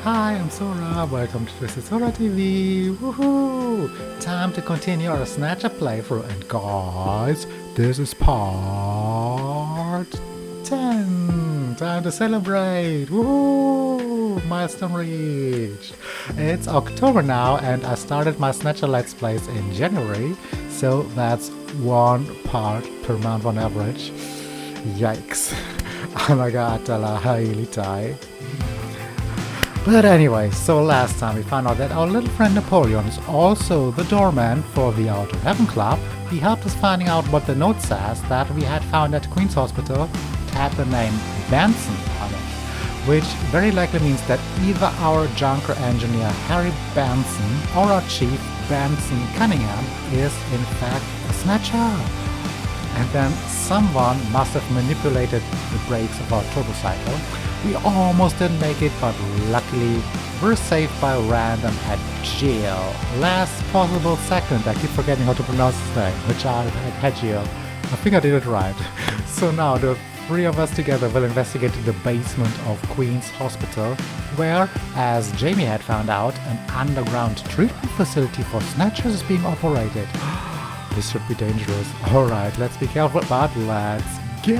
Hi, I'm Sora. Welcome to This is Sora TV. Woohoo! Time to continue our Snatcher playthrough. And guys, this is part 10. Time to celebrate. Woohoo! Milestone reached. It's October now, and I started my Snatcher Let's Plays in January. So that's one part per month on average. Yikes. Oh my god, Hajile tie. But anyway, so last time we found out that our little friend Napoleon is also the doorman for the Outer Heaven Club. He helped us finding out what the note says that we had found at Queen's Hospital had the name Benson on it, which very likely means that either our junker engineer Harry Benson or our chief Benson Cunningham is in fact a snatcher. And then someone must have manipulated the brakes of our turbocycle. We almost didn't make it, but luckily we're saved by Random Hajile. Last possible second, I keep forgetting how to pronounce his name, Hajile. I think I did it right. So now the three of us together will investigate the basement of Queen's Hospital, where, as Jamie had found out, an underground treatment facility for snatchers is being operated. This should be dangerous. Alright, let's be careful, but let's go!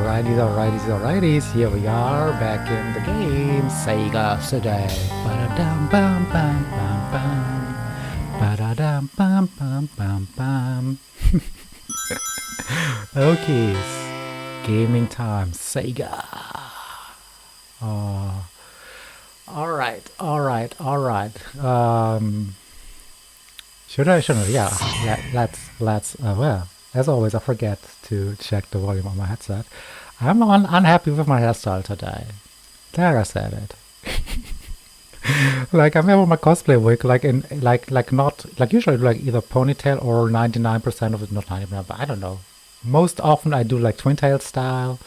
Alrighties, here we are, back in the game, SegaCD. Ba-da-dum bum bum bum bum. Ba-da-dum bum bum bum bum. Okay, gaming time, Sega. Oh. Alright. Shouldn't? Yeah, let's, well, as always, I forget to check the volume on my headset. I'm unhappy with my hairstyle today. There, I said it. Like, I'm having my cosplay wig, usually, either ponytail or 99% of it, not 99%, but I don't know. Most often I do, twin tail style.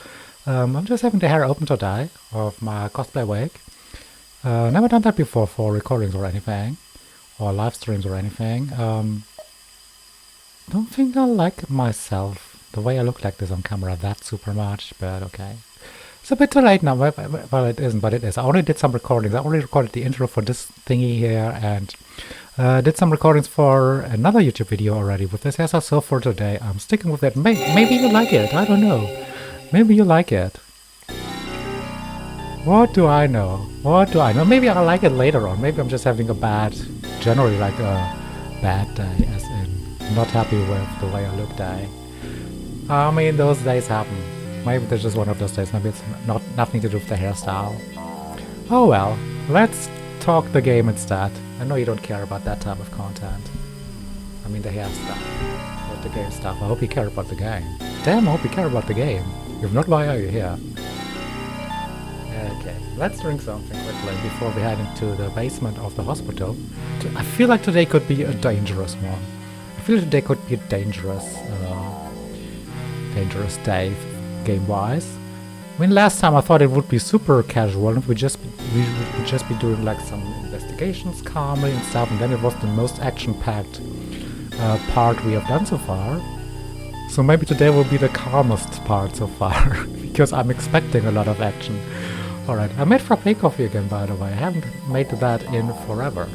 I'm just having the hair open today of my cosplay wig. Never done that before for recordings or anything, or live streams or anything. Don't think I like myself, the way I look like this on camera, that super much, but okay. It's a bit too late now. Well, it isn't, but it is. I already did some recordings. I already recorded the intro for this thingy here, and did some recordings for another YouTube video already with this hairstyle. So for today, I'm sticking with it. Maybe you like it. I don't know. Maybe you like it. What do I know? Maybe I'll like it later on. Maybe I'm just having a bad, generally a bad day, as in not happy with the way I look day. I mean, those days happen. Maybe there's just one of those days. Maybe it's nothing to do with the hairstyle. Oh well, let's talk the game instead. I know you don't care about that type of content. I mean the hairstyle, not the game stuff. I hope you care about the game. Damn, I hope you care about the game. If not, why are you here? Okay, let's drink something quickly before we head into the basement of the hospital. I feel like today could be a dangerous one. I feel like today could be a dangerous day, game-wise. I mean, last time I thought it would be super casual, and we would just be doing some investigations calmly and stuff, and then it was the most action-packed part we have done so far. So maybe today will be the calmest part so far, because I'm expecting a lot of action. Alright, I made frappe coffee again, by the way. I haven't made that in forever.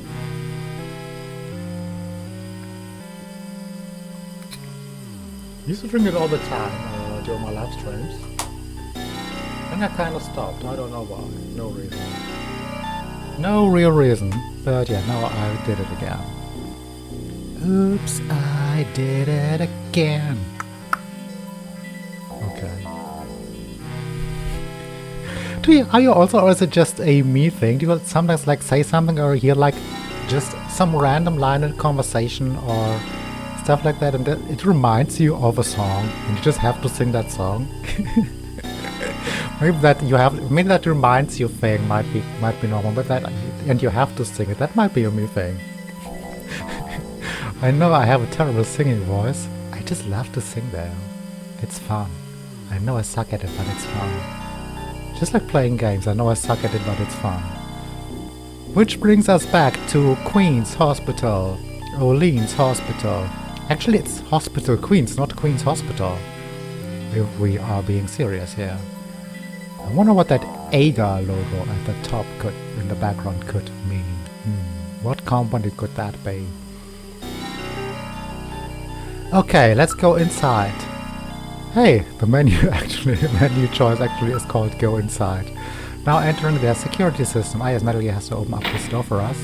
I used to drink it all the time during my live streams. And I kind of stopped. I don't know why. No reason. No real reason. But yeah, now I did it again. Oops, I did it again. Okay. Are you also, or is it just a me thing? Do you sometimes say something or hear just some random line in conversation or stuff like that, and it reminds you of a song, and you just have to sing that song? Maybe that reminds you thing might be normal, but and you have to sing it. That might be a me thing. I know I have a terrible singing voice. I just love to sing though. It's fun. I know I suck at it, but it's fun. Just like playing games, I know I suck at it, but it's fun. Which brings us back to Queen's Hospital. Orleans Hospital. Actually, it's Hospital Queens, not Queen's Hospital. If we are being serious here. I wonder what that AGA logo at the top could, in the background, could mean. What company could that be? Okay, let's go inside. Hey, the menu choice actually is called Go Inside. Now entering their security system. Yes, Metal Gear has to open up this door for us.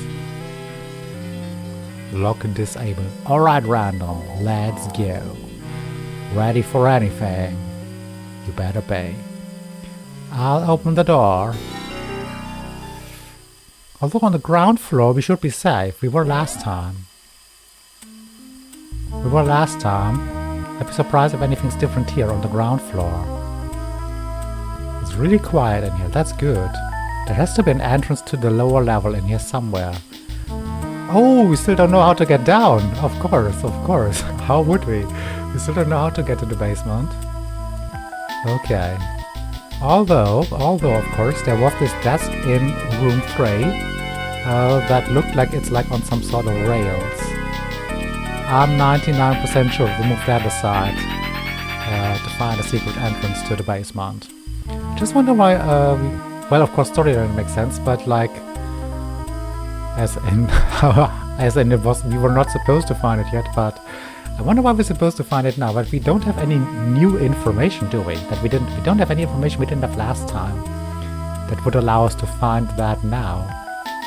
Lock and disable. Alright, Random, let's go. Ready for anything. You better be. I'll open the door. Although on the ground floor we should be safe. We were last time. I'd be surprised if anything's different here on the ground floor. It's really quiet in here, that's good. There has to be an entrance to the lower level in here somewhere. Oh, we still don't know how to get down. Of course. How would we? We still don't know how to get to the basement. Okay. Although of course there was this desk in room 3 that looked like it's like on some sort of rails. I'm 99% sure we move that aside to find a secret entrance to the basement. Just wonder why, well, of course storyline makes sense, but like, as in we were not supposed to find it yet, but I wonder why we're supposed to find it now, but we don't have any new information, do we? We don't have any information we didn't have last time that would allow us to find that now.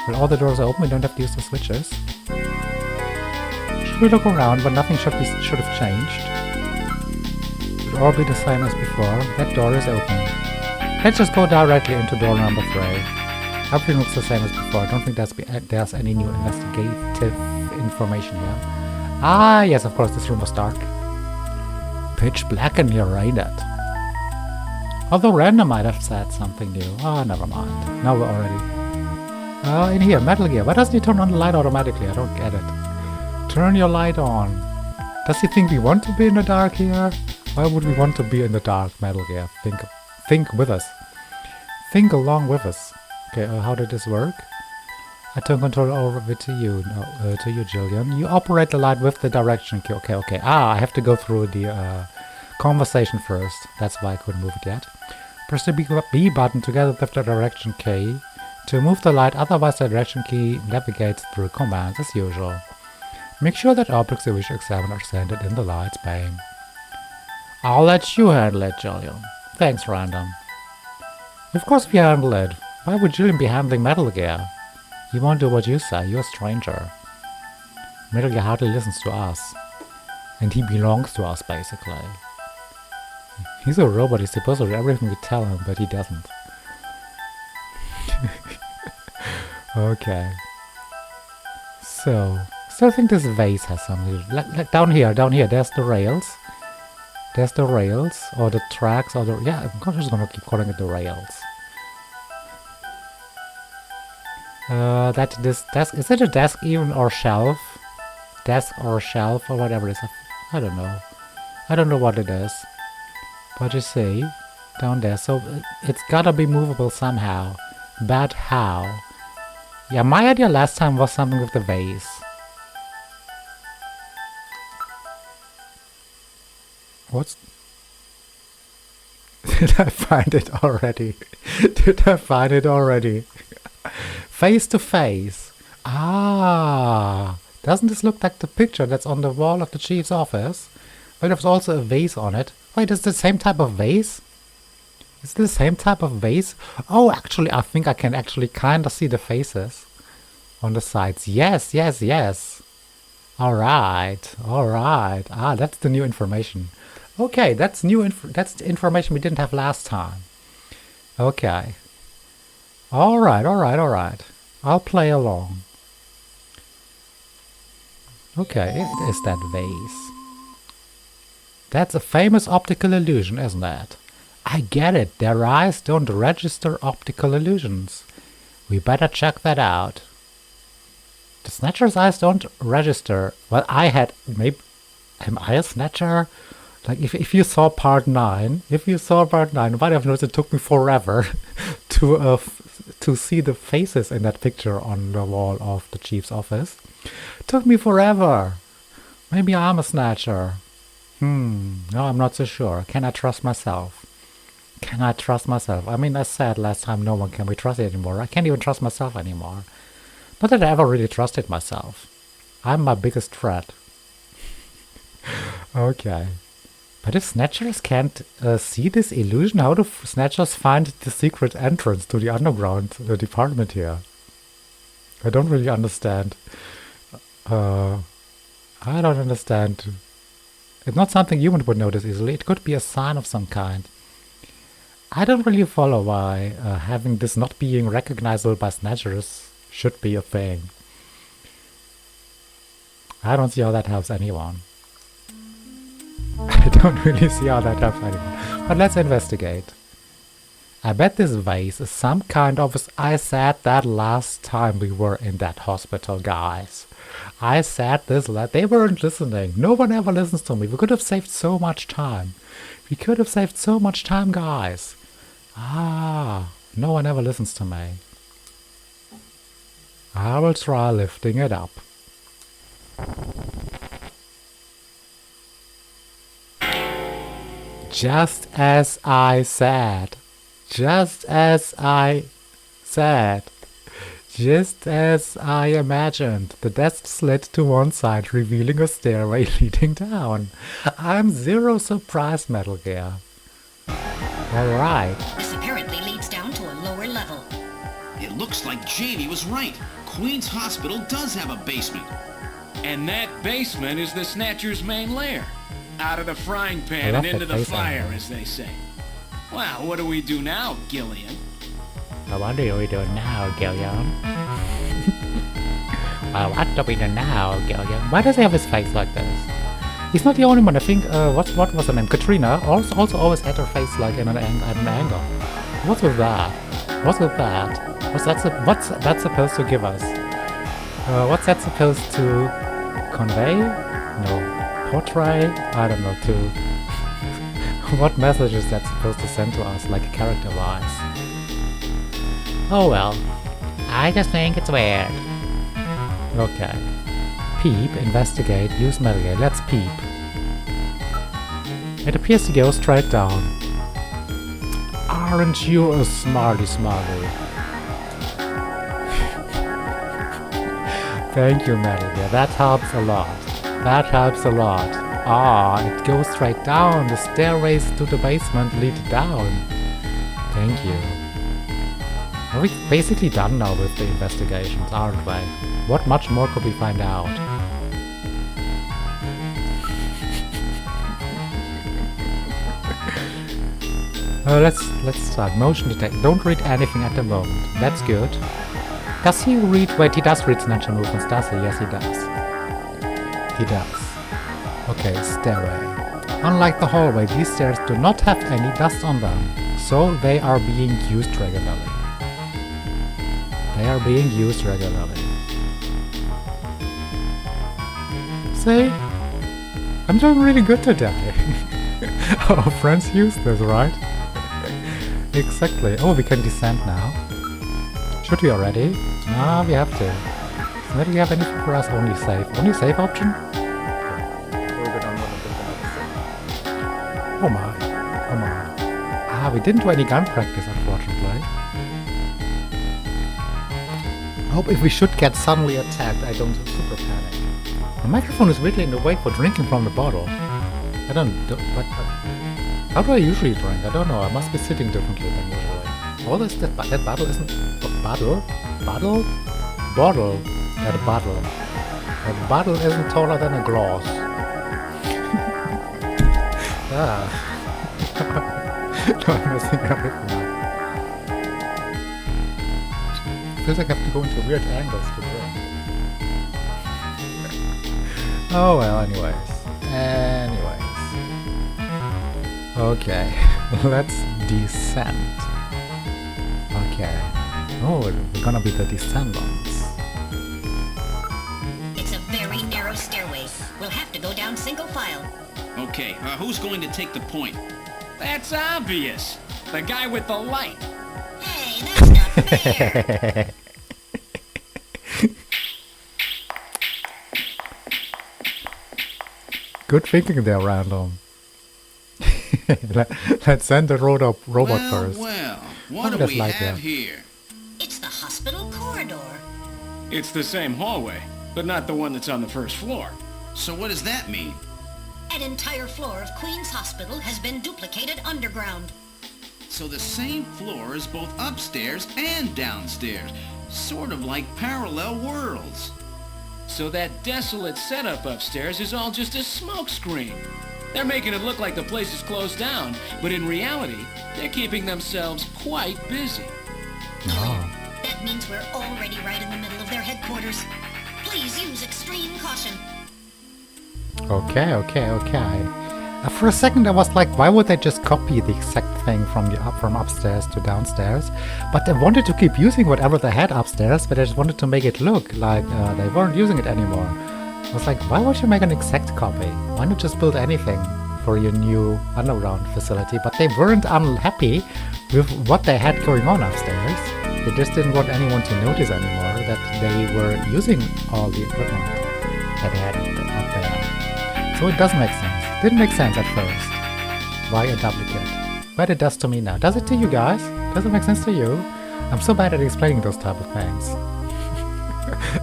Well, all the doors are open, we don't have to use the switches. Should we look around, but nothing should have changed. Should all be the same as before. That door is open. Let's just go directly into door number 3. Everything looks the same as before. I don't think there's any new investigative information here. Ah, yes, of course, this room was dark. Pitch black in here, ain't it? Although Random might have said something new. Oh, never mind. Now we're already... in here, Metal Gear. Why doesn't he turn on the light automatically? I don't get it. Turn your light on. Does he think we want to be in the dark here? Why would we want to be in the dark, Metal Gear? Think with us. Think along with us. Okay, how did this work? I turn control over to you, Jillian. You operate the light with the direction key. Okay. Ah, I have to go through the conversation first. That's why I couldn't move it yet. Press the B button together with the direction key to move the light, otherwise the direction key navigates through commands as usual. Make sure that objects you wish to examine are centered in the light's beam. I'll let you handle it, Jillian. Thanks, Random. Of course we handle it. Why would Jillian be handling Metal Gear? He won't do what you say, you're a stranger. Metal Gear hardly listens to us. And he belongs to us, basically. He's a robot, he's supposed to do everything we tell him, but he doesn't. Okay. So, still think this vase has something. Like down here, there's the rails. There's the rails, or the tracks, or the... Yeah, I'm just gonna keep calling it the rails. This desk... Is it a desk even, or shelf? Desk or shelf, or whatever it is. I don't know. I don't know what it is. But you see, down there, so it's gotta be movable somehow. But how? Yeah, my idea last time was something with the vase. What's... Did I find it already? Face to face. Ah, doesn't this look like the picture that's on the wall of the chief's office? But there's also a vase on it. Wait, is it the same type of vase? Is it the same type of vase? Oh, actually, I think I can actually kind of see the faces on the sides. Yes. Alright. Ah, that's the new information. Okay, that's that's the information we didn't have last time. Okay. Alright. I'll play along. Okay, it is that vase. That's a famous optical illusion, isn't it? I get it, their eyes don't register optical illusions. We better check that out. The Snatcher's eyes don't register. Well, maybe... Am I a Snatcher? Like, if you saw part 9, you might have noticed it took me forever to see the faces in that picture on the wall of the chief's office. Took me forever. Maybe I'm a Snatcher. No, I'm not so sure. Can I trust myself? Can I trust myself? I mean, I said last time no one can be trusted anymore. I can't even trust myself anymore. Not that I ever really trusted myself. I'm my biggest threat. Okay. But if Snatchers can't see this illusion, how do Snatchers find the secret entrance to the underground department here? I don't really understand. I don't understand. It's not something human would notice easily. It could be a sign of some kind. I don't really follow why having this not being recognizable by Snatchers should be a thing. I don't see how that helps anyone. I don't really see how that helps anyone. But let's investigate. I bet this vase is some kind of... I said that last time we were in that hospital, guys. I said this... They weren't listening. No one ever listens to me. We could have saved so much time. We could have saved so much time, guys. Ah, no one ever listens to me. I will try lifting it up. Just as I said. Just as I said. Just as I imagined. The desk slid to one side, revealing a stairway leading down. I'm zero surprised, Metal Gear. Alright. This apparently leads down to a lower level. It looks like Jamie was right. Queen's Hospital does have a basement. And that basement is the Snatcher's main lair. Out of the frying pan and into the fire, as they say. Well, what do we do now, Gillian? What do we do now, Gillian? Well, what do we do now, Gillian? Why does he have his face like this? He's not the only one. I think, what was her name? Katrina also always had her face like in an angle. What's with that? What's with that? What's that supposed to give us? What's that supposed to convey? No. Portray? I don't know, what message is that supposed to send to us, like character-wise? Oh well. I just think it's weird. Okay. Peep, investigate, use Metal Gear. Let's peep. It appears to go straight down. Aren't you a smarty? Thank you, Metal Gear. That helps a lot. That helps a lot. Ah, it goes straight down. The stairways to the basement lead down. Thank you. Are we basically done now with the investigations, aren't we? What much more could we find out? Let's start. Motion detect. Don't read anything at the moment. That's good. Does he read... Wait, he does read Snatcher movements, does he? Yes, he does. He does. Okay, stairway. Unlike the hallway, these stairs do not have any dust on them, so they are being used regularly. They are being used regularly. See? I'm doing really good today. Our friends use this, right? Exactly. Oh, we can descend now. Should we already? Nah, we have to. So do you have anything for us? Only save. Only save option? Oh my. Oh my. Ah, we didn't do any gun practice, unfortunately. I hope if we should get suddenly attacked, I don't super panic. The microphone is weirdly in the way for drinking from the bottle. I don't do, but how do I usually drink? I don't know. I must be sitting differently than usually. Oh, that bottle isn't... Bottle? Bottle? Bottle. That bottle. That bottle isn't taller than a glass. Ah. No, I'm messing everything up. Feels like I have to go into weird angles to drink. Oh well, anyways. Okay, let's descend. Okay. Oh, we're gonna be the descendants. It's a very narrow stairway. We'll have to go down single file. Okay, who's going to take the point? That's obvious. The guy with the light. Hey, that's not fair. Good thinking there, Random. Let's send the robot first. Well, Look what at do this we light have here. here? It's the hospital corridor. It's the same hallway, but not the one that's on the first floor. So what does that mean? An entire floor of Queen's Hospital has been duplicated underground. So the same floor is both upstairs and downstairs. Sort of like parallel worlds. So that desolate setup upstairs is all just a smokescreen. They're making it look like the place is closed down, but in reality, they're keeping themselves quite busy. Oh. That means we're already right in the middle of their headquarters. Please use extreme caution. Okay. For a second I was like, why would they just copy the exact thing from upstairs to downstairs? But they wanted to keep using whatever they had upstairs, but they just wanted to make it look like they weren't using it anymore. I was like, why would you make an exact copy? Why not just build anything for your new underground facility? But they weren't unhappy with what they had going on upstairs. They just didn't want anyone to notice anymore that they were using all the equipment that they had up there. So it does make sense. Didn't make sense at first. Why a duplicate? But it does to me now. Does it to you guys? Does it make sense to you? I'm so bad at explaining those type of things.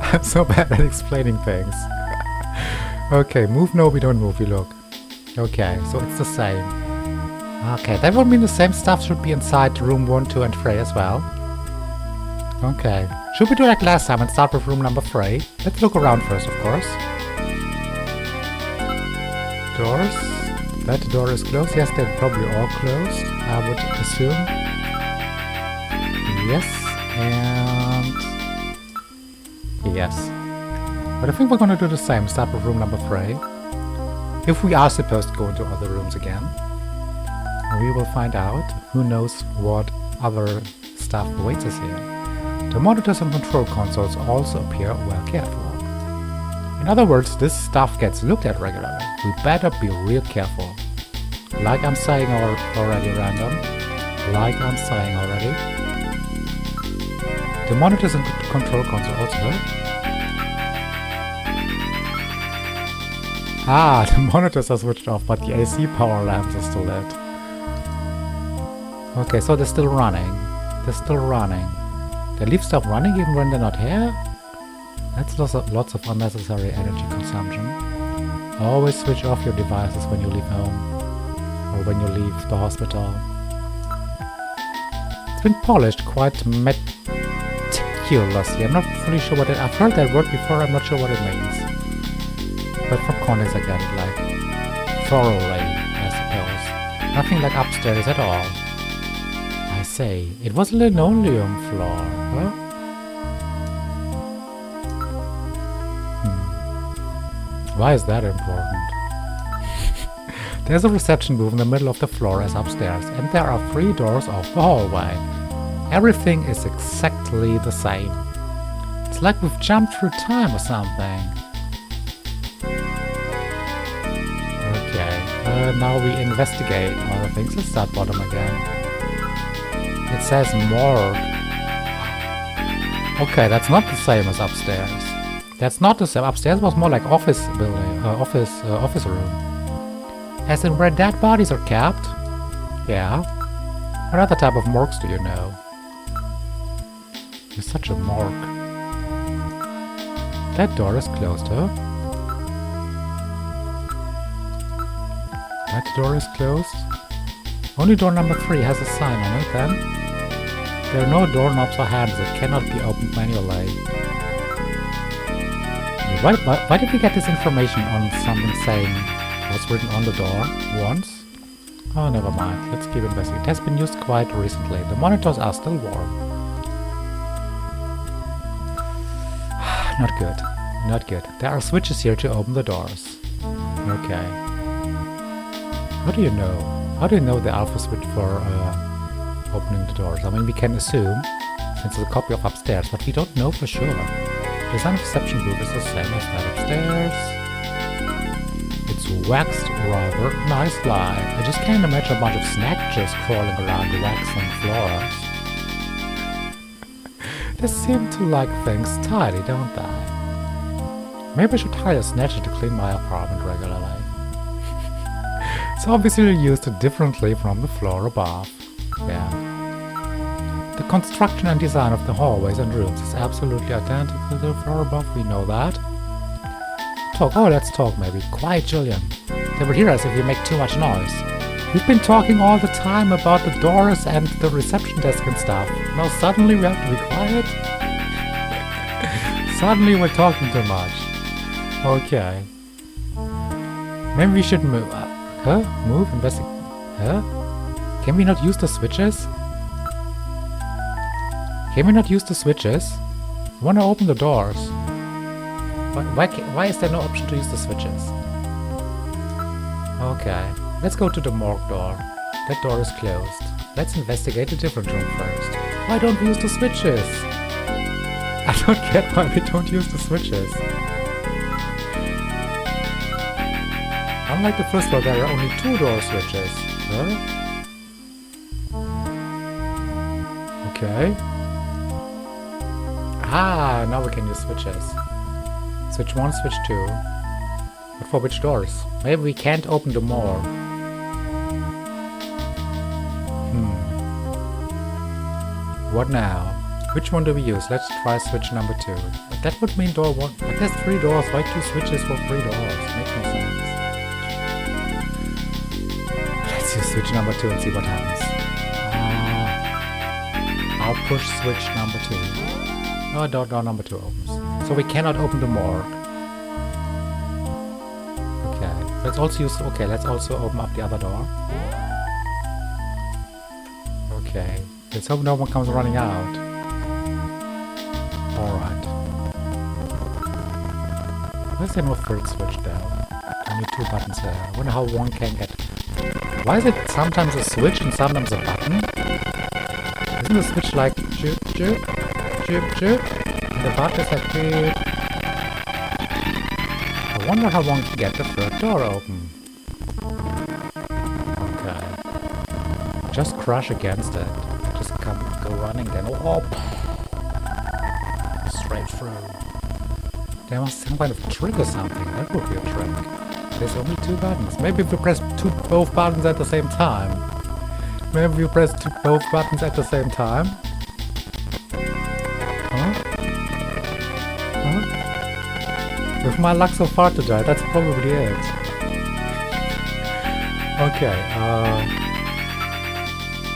I'm so bad at explaining things. Okay, move, no, we don't move, we look. Okay, so it's the same. Okay, that would mean the same stuff should be inside room 1, 2, and 3 as well. Okay, should we do like last time and start with room number 3? Let's look around first, of course. Doors. That door is closed. Yes, they're probably all closed, I would assume. Yes, and... yes. But I think we're gonna do the same, start with room number 3. If we are supposed to go into other rooms again. We will find out. Who knows what other stuff awaits us here. The monitors and control consoles also appear well cared for. In other words, this stuff gets looked at regularly. We better be real careful. Like I'm saying already, Random. Like I'm saying already. The monitors and control console also. Ah, the monitors are switched off, but the AC power lamps are still lit. Okay, so they're still running. They're still running. They leave stuff running even when they're not here? That's lots of unnecessary energy consumption. Always switch off your devices when you leave home. Or when you leave the hospital. It's been polished quite meticulously. I'm not fully sure what it... I've heard that word before, I'm not sure what it means. But from context I get it, like... thoroughly, I suppose. Nothing like upstairs at all. I say, it was a linoleum floor, huh? Why is that important? There's a reception booth in the middle of the floor as upstairs, and there are 3 doors off the hallway. Everything is exactly the same. It's like we've jumped through time or something. Okay, now we investigate all the things. Let's start bottom again. It says morgue. Okay, that's not the same as upstairs. That's not the same. Upstairs was more like office building, office room. As in where dead bodies are kept? Yeah. What other type of morgues do you know? You're such a morgue. That door is closed, huh? That door is closed. Only door number 3 has a sign on it then. There are no doorknobs or handles that cannot be opened manually. Why did we get this information on something saying what's written on the door once? Oh, never mind. Let's keep investigating. It has been used quite recently. The monitors are still warm. Not good. Not good. There are switches here to open the doors. Okay. How do you know? How do you know the alpha switch for opening the doors? I mean, we can assume, since it's a copy of upstairs, but we don't know for sure. The design of reception booth is the same as that upstairs. It's waxed rather nicely. I just can't imagine a bunch of snatchers crawling around the waxing floors. They seem to like things tidy, don't they? Maybe I should hire a snatcher to clean my apartment regularly. It's obviously used differently from the floor above. Yeah. The construction and design of the hallways and rooms is absolutely identical to the floor above, we know that. Talk, oh let's talk maybe. Quiet, Julian. They will hear us if we make too much noise. We've been talking all the time about the doors and the reception desk and stuff. Now suddenly we have to be quiet? Suddenly we're talking too much. Okay. Maybe we should move up. Huh? Move? Investigate? Huh? Can we not use the switches? Can we not use the switches? I want to open the doors. Why is there no option to use the switches? Okay. Let's go to the morgue door. That door is closed. Let's investigate a different room first. Why don't we use the switches? I don't get why we don't use the switches. Unlike the first floor, there are only 2 door switches. Huh? Okay. Ah, now we can use switches. Switch 1, switch 2. But for which doors? Maybe we can't open the morgue. What now? Which one do we use? Let's try switch number 2. But that would mean door 1. But there's 3 doors. Why 2 switches for 3 doors? Makes no sense. Let's use switch number 2 and see what happens. I'll push switch number 2. Oh, door number 2 opens. So we cannot open the morgue. Okay. Let's also use... Okay, let's also open up the other door. Okay. Let's hope no one comes running out. Alright. Why is there no third switch there? Only 2 buttons there. I wonder how one can get... Why is it sometimes a switch and sometimes a button? Isn't the switch like chirp, chirp, chirp, chirp? And the button is like chirp. I wonder how one can get the third door open. Okay. Just crush against it. Just go running then. Oh! Straight through. There must be some kind of trick or something. That would be a trick. There's only 2 buttons. Maybe if we press both buttons at the same time. Maybe if we press both buttons at the same time. Huh? Huh? With my luck so far today, that's probably it. Okay,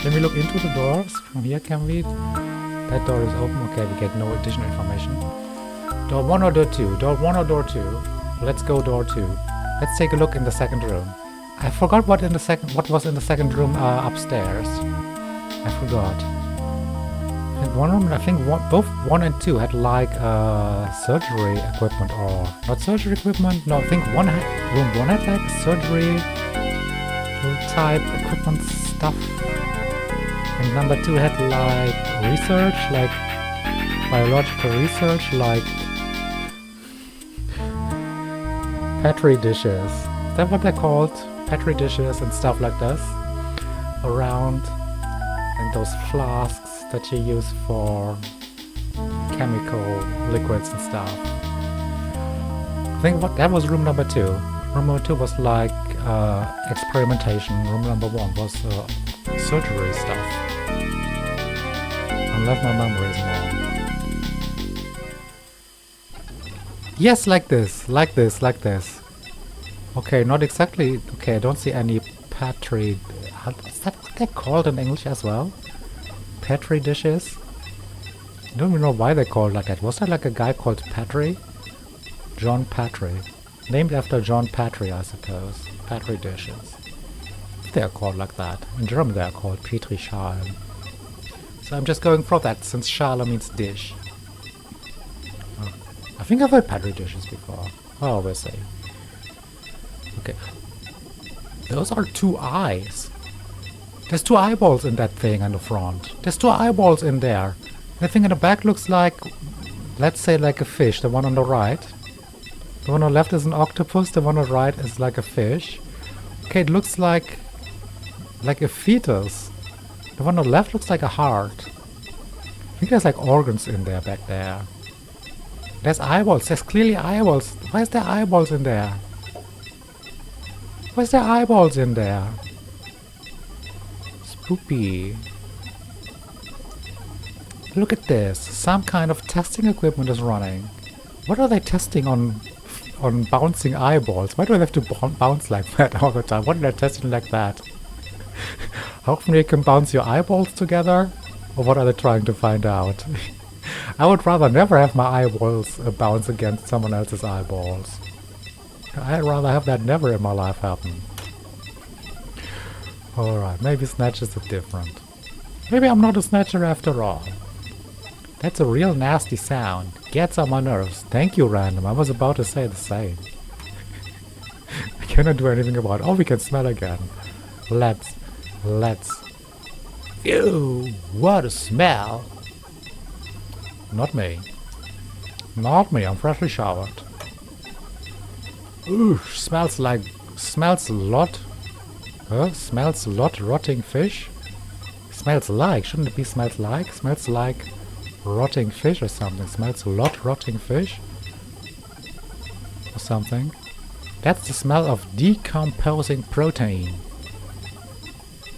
can we look into the doors? From here, can we? That door is open. Okay, we get no additional information. Door 1 or door 2? Door 1 or door 2? Let's go door 2. Let's take a look in the second room. I forgot what was in the second room upstairs. I forgot. In one room, I think both 1 and 2 had like surgery equipment, or not surgery equipment. No, I think room 1 had like surgery type equipment stuff. And number 2 had like research, like biological research, like Petri dishes. Is that what they're called? Petri dishes and stuff like this around, and those flasks that you use for chemical liquids and stuff. I think that was room number 2. Room number 2 was like experimentation. Room number 1 was surgery stuff. Unless my memory is wrong. Yes, like this. Okay, not exactly. Okay, I don't see any Petri. Is that what they're called in English as well? Petri dishes? I don't even know why they're called like that. Was there like a guy called Petri? John Petri. Named after John Petri, I suppose. Petri dishes. They are called like that. In German they are called Petri Schalen. So I'm just going for that, since Schale means dish. Oh. I think I've heard Petri dishes before. Oh, we'll see. Okay. Those are 2 eyes. There's 2 eyeballs in that thing on the front. There's 2 eyeballs in there. The thing in the back looks like, let's say like a fish, the one on the right. The one on the left is an octopus, the one on the right is like a fish. Okay, it looks like a fetus. The one on the left looks like a heart. I think there's like organs in there, back there. There's eyeballs, there's clearly eyeballs. Why is there eyeballs in there? Why's there eyeballs in there? Spoopy. Look at this. Some kind of testing equipment is running. What are they testing on bouncing eyeballs? Why do they have to bounce like that all the time? What are they testing like that? How often you can bounce your eyeballs together? Or what are they trying to find out? I would rather never have my eyeballs bounce against someone else's eyeballs. I'd rather have that never in my life happen. Alright, maybe Snatchers are different. Maybe I'm not a Snatcher after all. That's a real nasty sound. Gets on my nerves. Thank you, Random. I was about to say the same. I cannot do anything about it. Oh, we can smell again. Let's. Ew, what a smell. Not me. Not me, I'm freshly showered. Ooh, smells a lot. Huh? Smells a lot rotting fish? Smells like, shouldn't it be smells like? Smells like rotting fish or something. Smells a lot rotting fish? Or something. That's the smell of decomposing protein.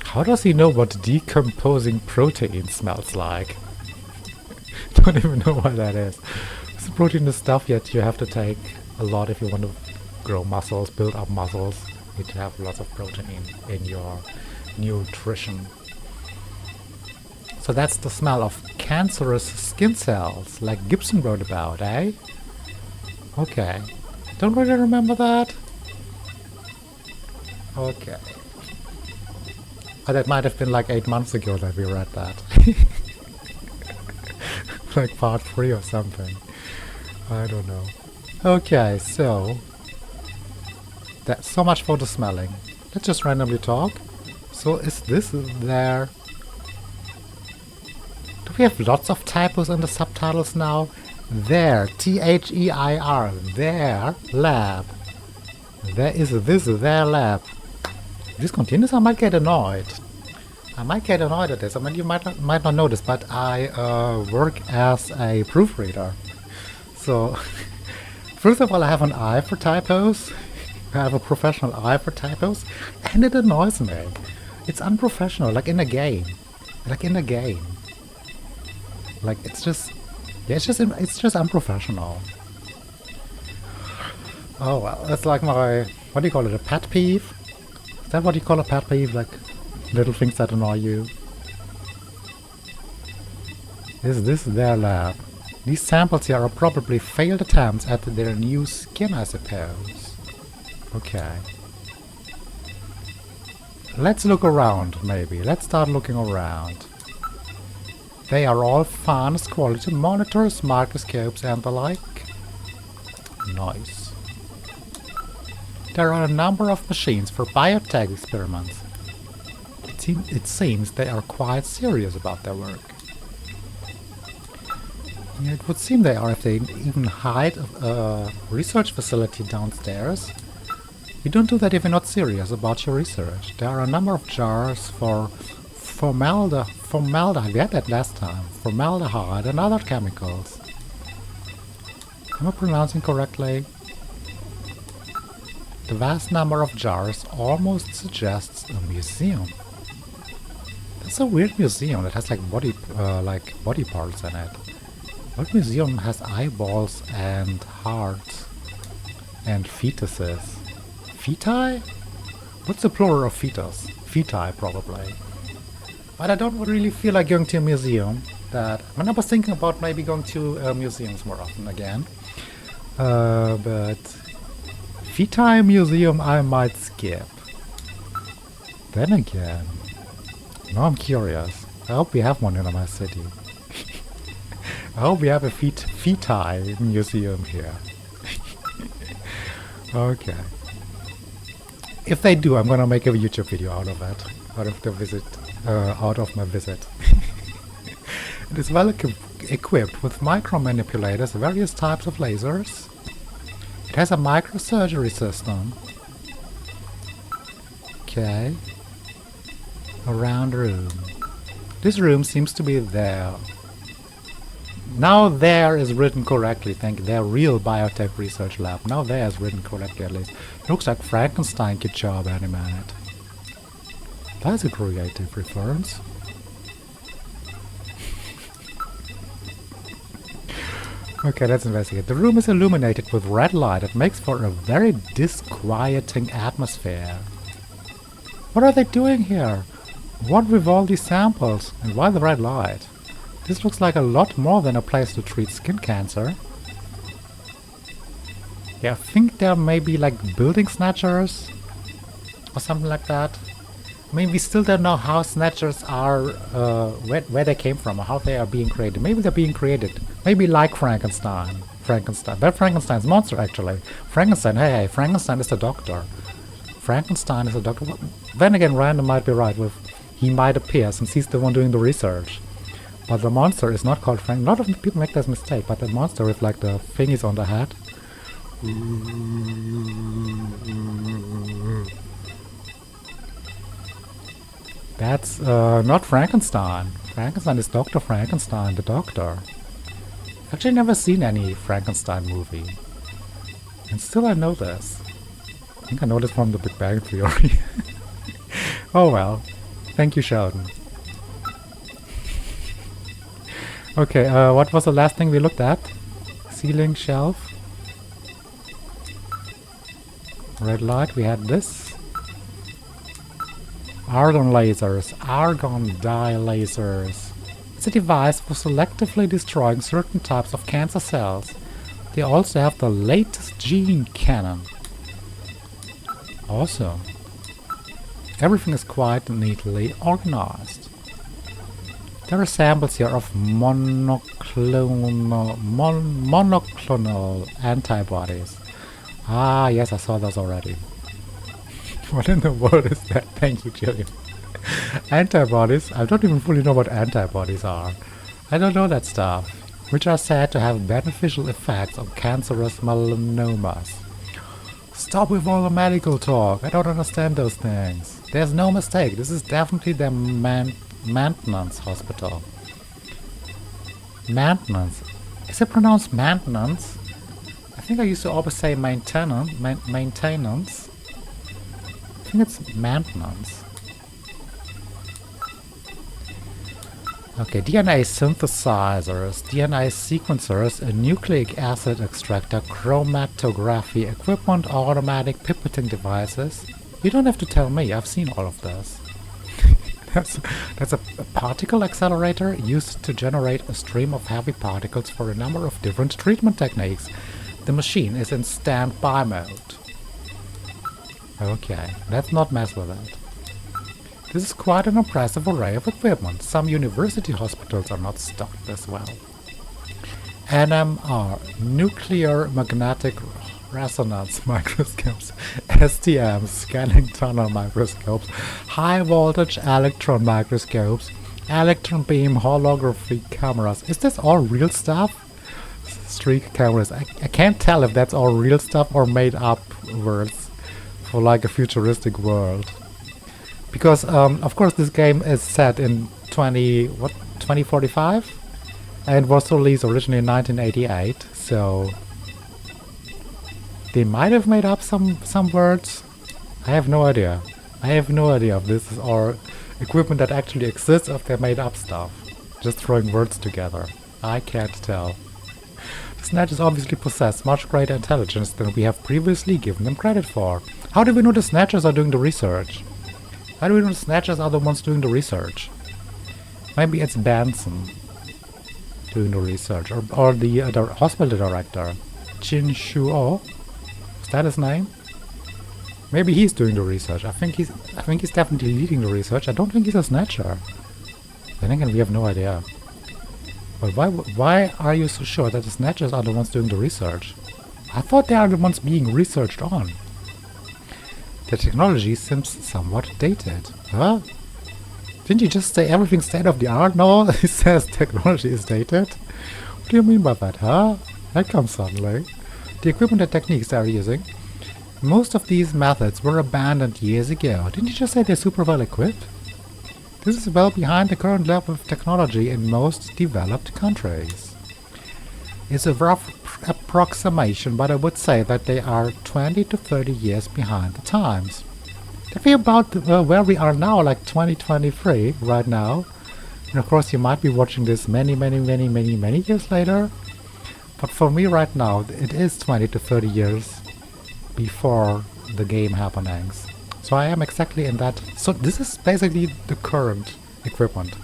How does he know what decomposing protein smells like? Don't even know what that is. It's protein is stuff yet you have to take a lot if you want to grow muscles, build up muscles. You need to have lots of protein in your nutrition. So that's the smell of cancerous skin cells, like Gibson wrote about, eh? Okay. Don't really remember that? Okay. Oh, that might have been like 8 months ago that we read that. Like part 3 or something. I don't know. Okay, so that's so much for the smelling. Let's just randomly talk. So is this there? Do we have lots of typos in the subtitles now? There, T-H-E-I-R, their lab. There is this, their lab. If this continues, I might get annoyed. I might get annoyed at this. I mean, you might not notice, but I work as a proofreader. So, first of all, I have an eye for typos. I have a professional eye for typos, and it annoys me. It's unprofessional, like in a game. Like in a game. Like it's just, yeah, it's just unprofessional. Oh well, that's like my, what do you call it, a pet peeve? Is that what you call a pet peeve? Like little things that annoy you? Is this their lab? These samples here are probably failed attempts at their new skin, I suppose. Okay. Let's look around, maybe. Let's start looking around. They are all fast quality monitors, microscopes and the like. Nice. There are a number of machines for biotech experiments. It seems they are quite serious about their work. Yeah, it would seem they are if they even hide a research facility downstairs. You don't do that if you're not serious about your research. There are a number of jars for formaldehyde, we had that last time, formaldehyde and other chemicals. Am I pronouncing correctly? The vast number of jars almost suggests a museum. That's a weird museum that has like body parts in it. What museum has eyeballs and hearts and fetuses? Feti? What's the plural of fetus? Feti, probably. But I don't really feel like going to a museum. When I was thinking about maybe going to museums more often again. But Feti museum I might skip. Then again, now I'm curious. I hope we have one in my city. I hope we have a Feti museum here. Okay. If they do, I'm gonna make a YouTube video out of it. Out of my visit. It is well equipped with micro manipulators, various types of lasers. It has a microsurgery system. Okay. A round room. This room seems to be there. Now there is written correctly, thank you. Their real biotech research lab. Now there is written correctly at least. Looks like Frankenstein good job animated. That's a creative reference. Okay, let's investigate. The room is illuminated with red light. It makes for a very disquieting atmosphere. What are they doing here? What with all these samples? And why the red light? This looks like a lot more than a place to treat skin cancer. Yeah, I think there may be like building snatchers or something like that. I mean, we still don't know how snatchers are, where they came from or how they are being created. Maybe they're being created. Maybe like Frankenstein. They're Frankenstein's monster actually. Frankenstein, hey, Frankenstein is the doctor. Frankenstein is a doctor. Well, then again, Random might be right with he might appear since he's the one doing the research. But the monster is not called Frank. A lot of people make this mistake, but the monster with like the thingies on the head. That's not Frankenstein. Frankenstein is Dr. Frankenstein, the doctor. I've actually never seen any Frankenstein movie. And still I know this. I think I know this from the Big Bang Theory. Oh well. Thank you, Sheldon. Okay, what was the last thing we looked at? Ceiling shelf. Red light, we had this. Argon lasers. Argon dye lasers. It's a device for selectively destroying certain types of cancer cells. They also have the latest gene cannon. Awesome. Everything is quite neatly organized. There are samples here of monoclonal antibodies. Ah, yes, I saw those already. What in the world is that? Thank you, Jillian. Antibodies? I don't even fully know what antibodies are. I don't know that stuff. Which are said to have beneficial effects on cancerous melanomas. Stop with all the medical talk. I don't understand those things. There's no mistake. This is definitely the maintenance hospital. Maintenance. Is it pronounced maintenance? I think I used to always say maintenance. Maintenance. I think it's maintenance. Okay, DNA synthesizers, DNA sequencers, a nucleic acid extractor, chromatography equipment, automatic pipetting devices. You don't have to tell me, I've seen all of this. That's a particle accelerator used to generate a stream of heavy particles for a number of different treatment techniques. The machine is in standby mode. Okay, let's not mess with it. This is quite an impressive array of equipment. Some university hospitals are not stocked this well. NMR, nuclear magnetic resonance microscopes, STMs, scanning tunnel microscopes, high voltage electron microscopes, electron beam holography cameras. Is this all real stuff? Streak cameras. I can't tell if that's all real stuff or made up words for like a futuristic world. Because of course this game is set in 2045 and was released originally in 1988, so they might have made up some words. I have no idea. I have no idea if this is or equipment that actually exists or if they made up stuff. Just throwing words together. I can't tell. The Snatchers obviously possess much greater intelligence than we have previously given them credit for. How do we know the Snatchers are doing the research? How do we know the Snatchers are the ones doing the research? Maybe it's Benson doing the research, or the hospital director, Chin Shuo. Is that his name? Maybe he's doing the research. I think he's definitely leading the research. I don't think he's a Snatcher. Then again, we have no idea. But why are you so sure that the Snatchers are the ones doing the research? I thought they are the ones being researched on. The technology seems somewhat dated. Huh? Didn't you just say everything's state of the art? No, it says technology is dated. What do you mean by that, huh? That comes suddenly. The equipment and techniques they are using. Most of these methods were abandoned years ago. Didn't you just say they're super well equipped? This is well behind the current level of technology in most developed countries. It's a rough approximation, but I would say that they are 20 to 30 years behind the times. If we about where we are now, like 2023 right now, and of course you might be watching this many years later, but for me right now it is 20 to 30 years before the game happenings. So I am exactly in that. So this is basically the current equipment.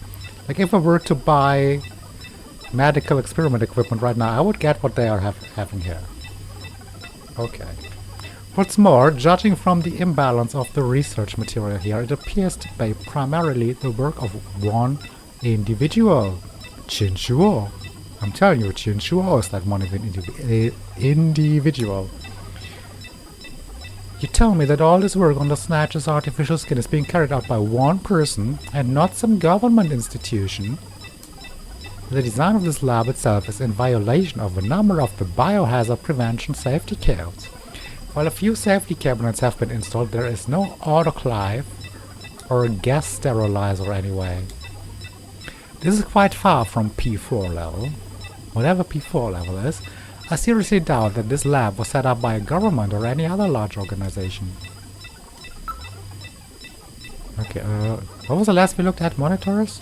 Like if I were to buy medical experiment equipment right now, I would get what they are having here. Okay. What's more, judging from the imbalance of the research material here, it appears to be primarily the work of one individual. Chinchuo. I'm telling you, Chinchuo is that one individual. You tell me that all this work on the Snatcher's artificial skin is being carried out by one person and not some government institution? The design of this lab itself is in violation of a number of the biohazard prevention safety codes. While a few safety cabinets have been installed, there is no autoclave or a gas sterilizer anyway. This is quite far from P4 level. Whatever P4 level is, I seriously doubt that this lab was set up by a government or any other large organization. Okay, what was the last we looked at? Monitors?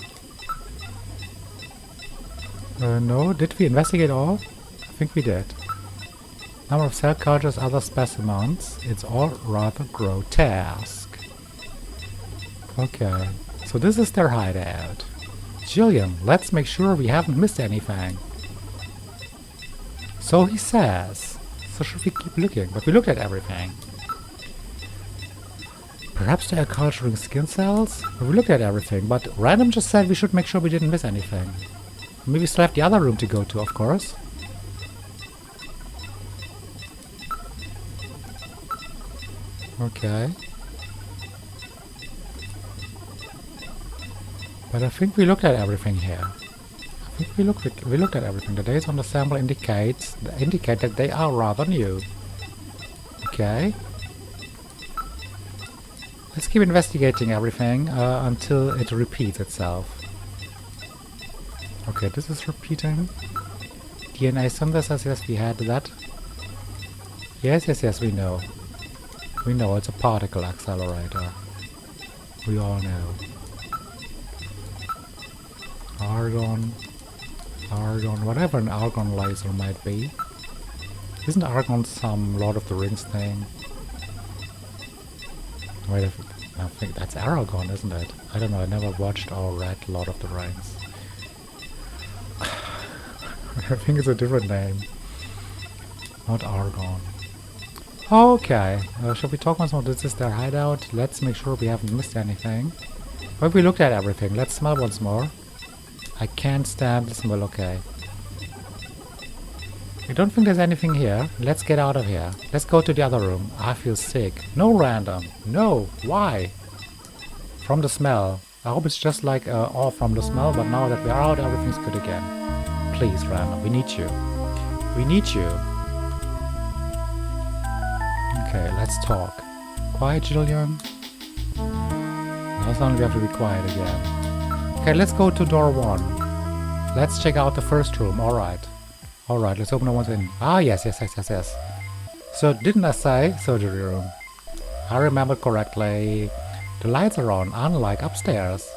No, did we investigate all? I think we did. Number of cell cultures, other specimens. It's all rather grotesque. Okay, so this is their hideout. Jillian, let's make sure we haven't missed anything. So he says. So should we keep looking? But we looked at everything. Perhaps they are culturing skin cells? We looked at everything, but Random just said we should make sure we didn't miss anything. Maybe we still have the other room to go to, of course. Okay. But I think we looked at everything here. I think we looked at everything. The dates on the sample indicate that they are rather new. Okay. Let's keep investigating everything until it repeats itself. Okay, this is repeating. DNA synthesis, yes, we had that. Yes, we know. We know it's a particle accelerator. We all know. Argon, whatever an argon laser might be. Isn't argon some Lord of the Rings thing? Wait, I think that's Aragon, isn't it? I don't know, I never watched or read Lord of the Rings. I think it's a different name. Not argon. Okay, shall we talk once more? This is their hideout. Let's make sure we haven't missed anything. But we looked at everything. Let's smell once more. I can't stand the smell, okay. I don't think there's anything here. Let's get out of here. Let's go to the other room. I feel sick. No, Random. No. Why? From the smell. I hope it's just like all from the smell, but now that we're out, everything's good again. Please, Random. We need you. We need you. Okay, let's talk. Quiet, Jillian. Now suddenly we have to be quiet again. Okay, let's go to door 1. Let's check out the first room. Alright. Alright, let's open the one in. Ah, yes. So, didn't I say surgery room? I remember correctly. The lights are on, unlike upstairs.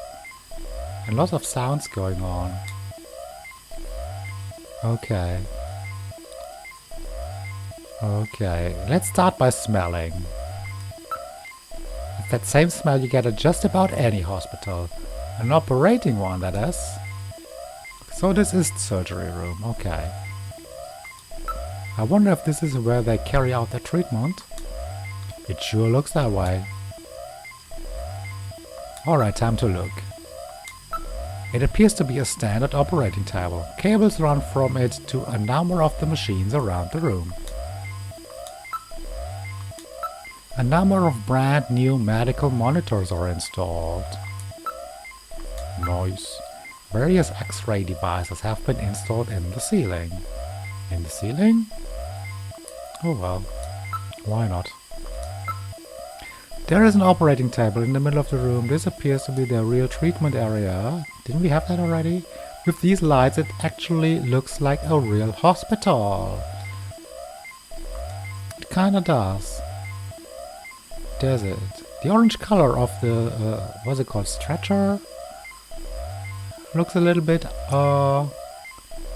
And lots of sounds going on. Okay. Okay, let's start by smelling. It's that same smell you get at just about any hospital. An operating one, that is. So this is the surgery room, okay. I wonder if this is where they carry out their treatment. It sure looks that way. Alright, time to look. It appears to be a standard operating table. Cables run from it to a number of the machines around the room. A number of brand new medical monitors are installed. Nice. Various X-ray devices have been installed in the ceiling. In the ceiling? Oh well. Why not? There is an operating table in the middle of the room. This appears to be the real treatment area. Didn't we have that already? With these lights, it actually looks like a real hospital. It kinda does. Does it? The orange color of the, what's it called, Stretcher? Looks a little bit,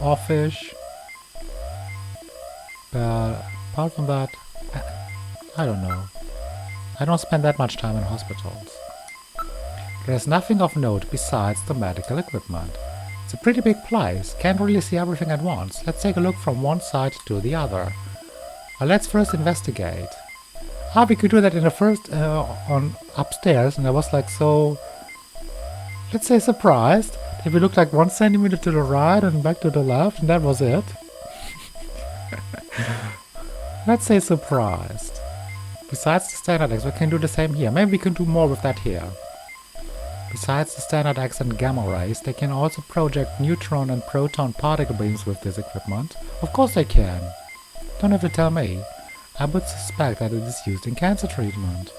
offish. But apart from that, I don't know. I don't spend that much time in hospitals. There's nothing of note besides the medical equipment. It's a pretty big place, can't really see everything at once. Let's take a look from one side to the other. Let's first investigate. We could do that in the first, on upstairs, and I was like so, let's say surprised. If we looked like 1 centimeter to the right and back to the left, and that was it. Let's say surprised. Besides the standard X, we can do the same here. Maybe we can do more with that here. Besides the standard X and gamma rays, they can also project neutron and proton particle beams with this equipment. Of course they can. Don't have to tell me. I would suspect that it is used in cancer treatment.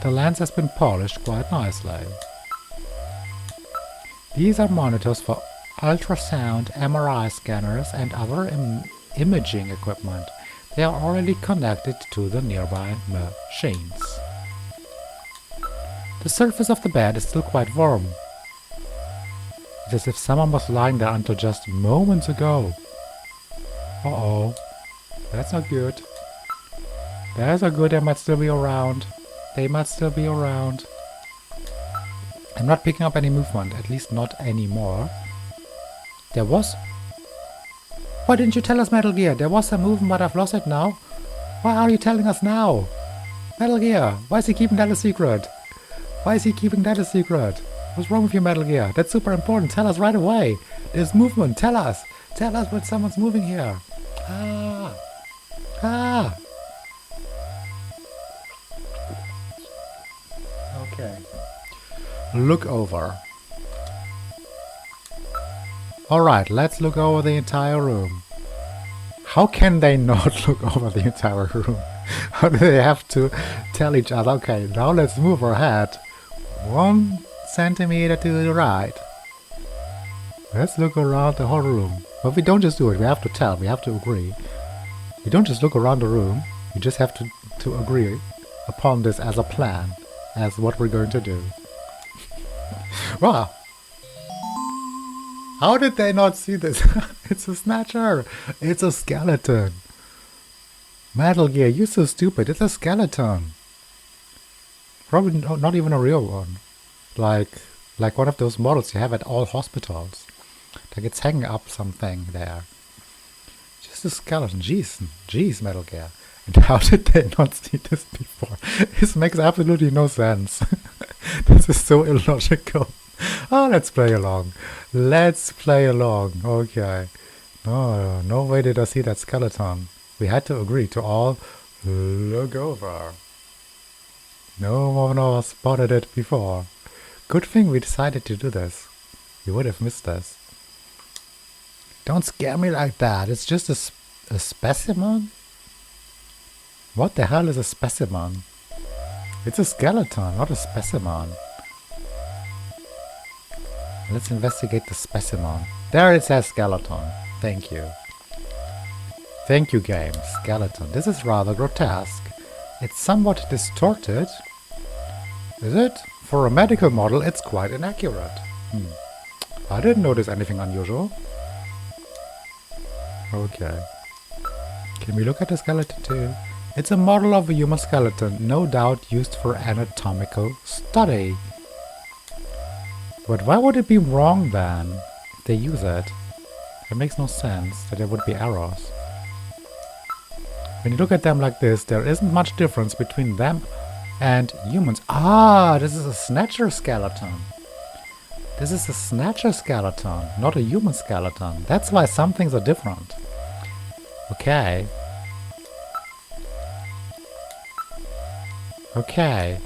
The lens has been polished quite nicely. These are monitors for ultrasound, MRI scanners and other imaging equipment. They are already connected to the nearby machines. The surface of the bed is still quite warm. It's as if someone was lying there until just moments ago. Uh-oh. That's not good. That's not good, they might still be around. They might still be around. I'm not picking up any movement, at least not anymore. There was... Why didn't you tell us, Metal Gear? There was some movement, but I've lost it now. Why are you telling us now? Metal Gear, why is he keeping that a secret? Why is he keeping that a secret? What's wrong with you, Metal Gear? That's super important. Tell us right away. There's movement. Tell us. Tell us when someone's moving here. Ah. Ah. Okay. Look over. Alright, let's look over the entire room. How can they not look over the entire room? How do they have to tell each other, okay, now let's move our head 1 centimeter to the right. Let's look around the whole room. But we don't just do it, we have to tell, we have to agree. We don't just look around the room, we just have to agree upon this as a plan, as what we're going to do. Wow! How did they not see this? It's a Snatcher! It's a skeleton! Metal Gear, you're so stupid, it's a skeleton! Probably not even a real one. Like one of those models you have at all hospitals. Like it's hanging up something there. Just a skeleton. Jeez, Metal Gear. And how did they not see this before? This makes absolutely no sense. This is so illogical. Oh, let's play along. Let's play along. Okay. No way did I see that skeleton. We had to agree to all look over. No one else spotted it before. Good thing we decided to do this. You would have missed this. Don't scare me like that. It's just a specimen? What the hell is a specimen? It's a skeleton, not a specimen. Let's investigate the specimen. There it says skeleton. Thank you. Thank you, game. Skeleton. This is rather grotesque. It's somewhat distorted. Is it? For a medical model, it's quite inaccurate. I didn't notice anything unusual. Okay. Can we look at the skeleton too? It's a model of a human skeleton, no doubt used for anatomical study. But why would it be wrong then, if they use it? It makes no sense that there would be errors. When you look at them like this, there isn't much difference between them and humans. Ah, this is a Snatcher skeleton. This is a Snatcher skeleton, not a human skeleton. That's why some things are different. Okay. Okay.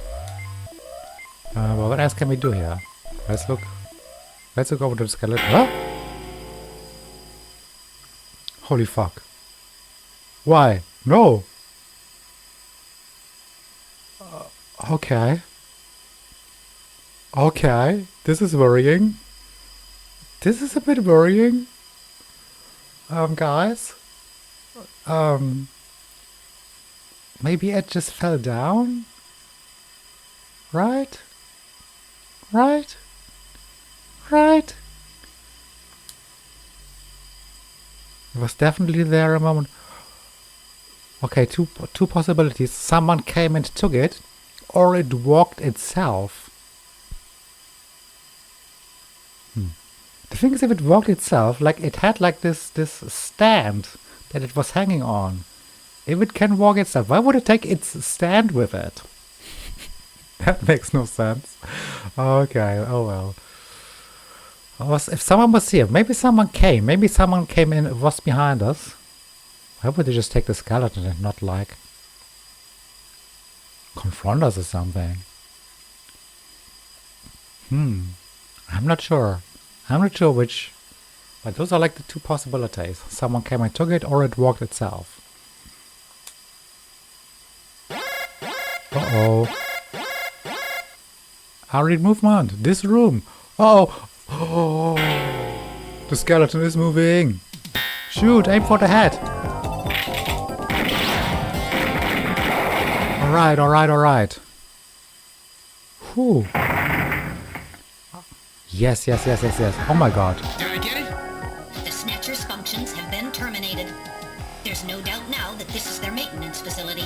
Well, what else can we do here? Let's look over to the skeleton. Huh? Holy fuck. Why? No! Okay. Okay, this is worrying. This is a bit worrying. Guys. Maybe it just fell down? Right? Right? Right? It was definitely there a moment. Okay, two possibilities. Someone came and took it, or it walked itself. The thing is, if it walked itself, like it had like this stand that it was hanging on. If it can walk itself, why would it take its stand with it? That makes no sense. Okay, oh well. If someone was here, maybe someone came in, was behind us. Why would they just take the skeleton and not like confront us or something? I'm not sure which, but those are like the two possibilities. Someone came and took it, or it walked itself. Uh-oh. Hurry movement! This room! Oh! Oh! The skeleton is moving! Shoot! Aim for the head! Alright, alright, alright. Whew. Yes. Oh my god. Did I get it? The Snatcher's functions have been terminated. There's no doubt now that this is their maintenance facility.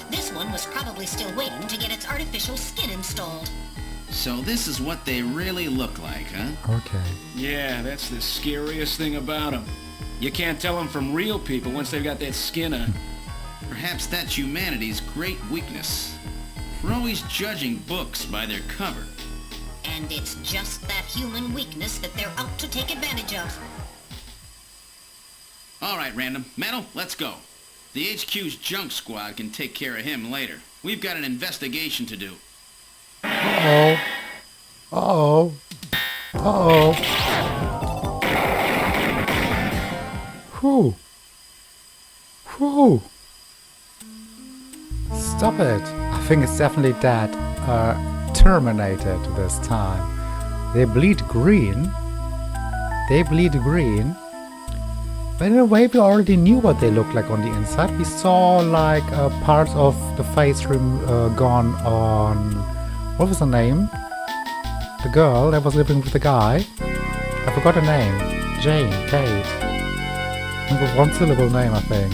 This one was probably still waiting to get its artificial skin installed. So this is what they really look like, huh? Okay. Yeah, that's the scariest thing about them. You can't tell them from real people once they've got that skin on. Perhaps that's humanity's great weakness. We're always judging books by their cover. And it's just that human weakness that they're out to take advantage of. Alright, Random. Metal, let's go. The HQ's junk squad can take care of him later. We've got an investigation to do. Uh-oh. Uh-oh. Uh-oh. Whew. Whew. Stop it. I think it's definitely dead. Terminated this time. They bleed green. But in a way, we already knew what they looked like on the inside. We saw like parts of the face gone on. What was her name? The girl that was living with the guy. I forgot her name. Jane, Kate. With one syllable name, I think.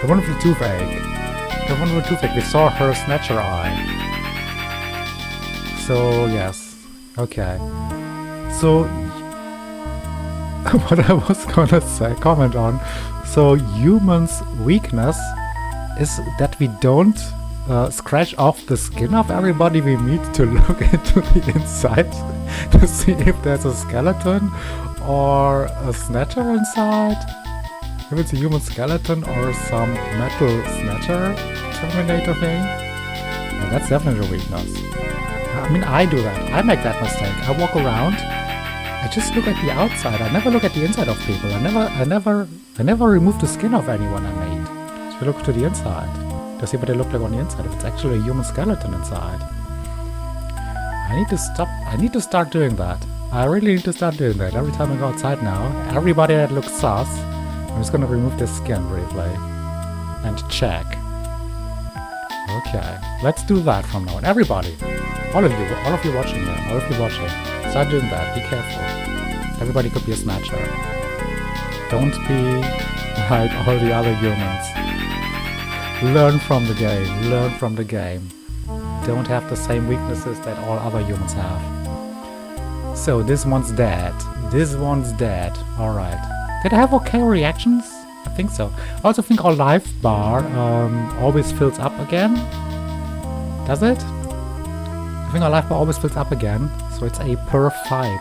The one with the toothache. We saw her Snatcher eye. So, yes. Okay. So, what I was gonna comment on. So, humans' weakness is that we don't scratch off the skin of everybody we meet to look into the inside to see if there's a skeleton or a Snatcher inside. If it's a human skeleton or some metal Snatcher Terminator thing. Yeah, that's definitely a weakness. I mean, I do that. I make that mistake. I walk around. I just look at the outside. I never look at the inside of people. I never remove the skin of anyone I made. So I look to the inside to see what they look like on the inside. If it's actually a human skeleton inside. I need to start doing that. I really need to start doing that. Every time I go outside now, everybody that looks sus, I'm just gonna remove their skin briefly and check. Okay, let's do that from now on. Everybody, all of you watching here, start doing that. Be careful. Everybody could be a Snatcher. Don't be like all the other humans. Learn from the game. Don't have the same weaknesses that all other humans have. So this one's dead. Alright. Did I have okay reactions? I think so. I also think our life bar always fills up again. Does it? I think our life bar always fills up again. So it's a per fight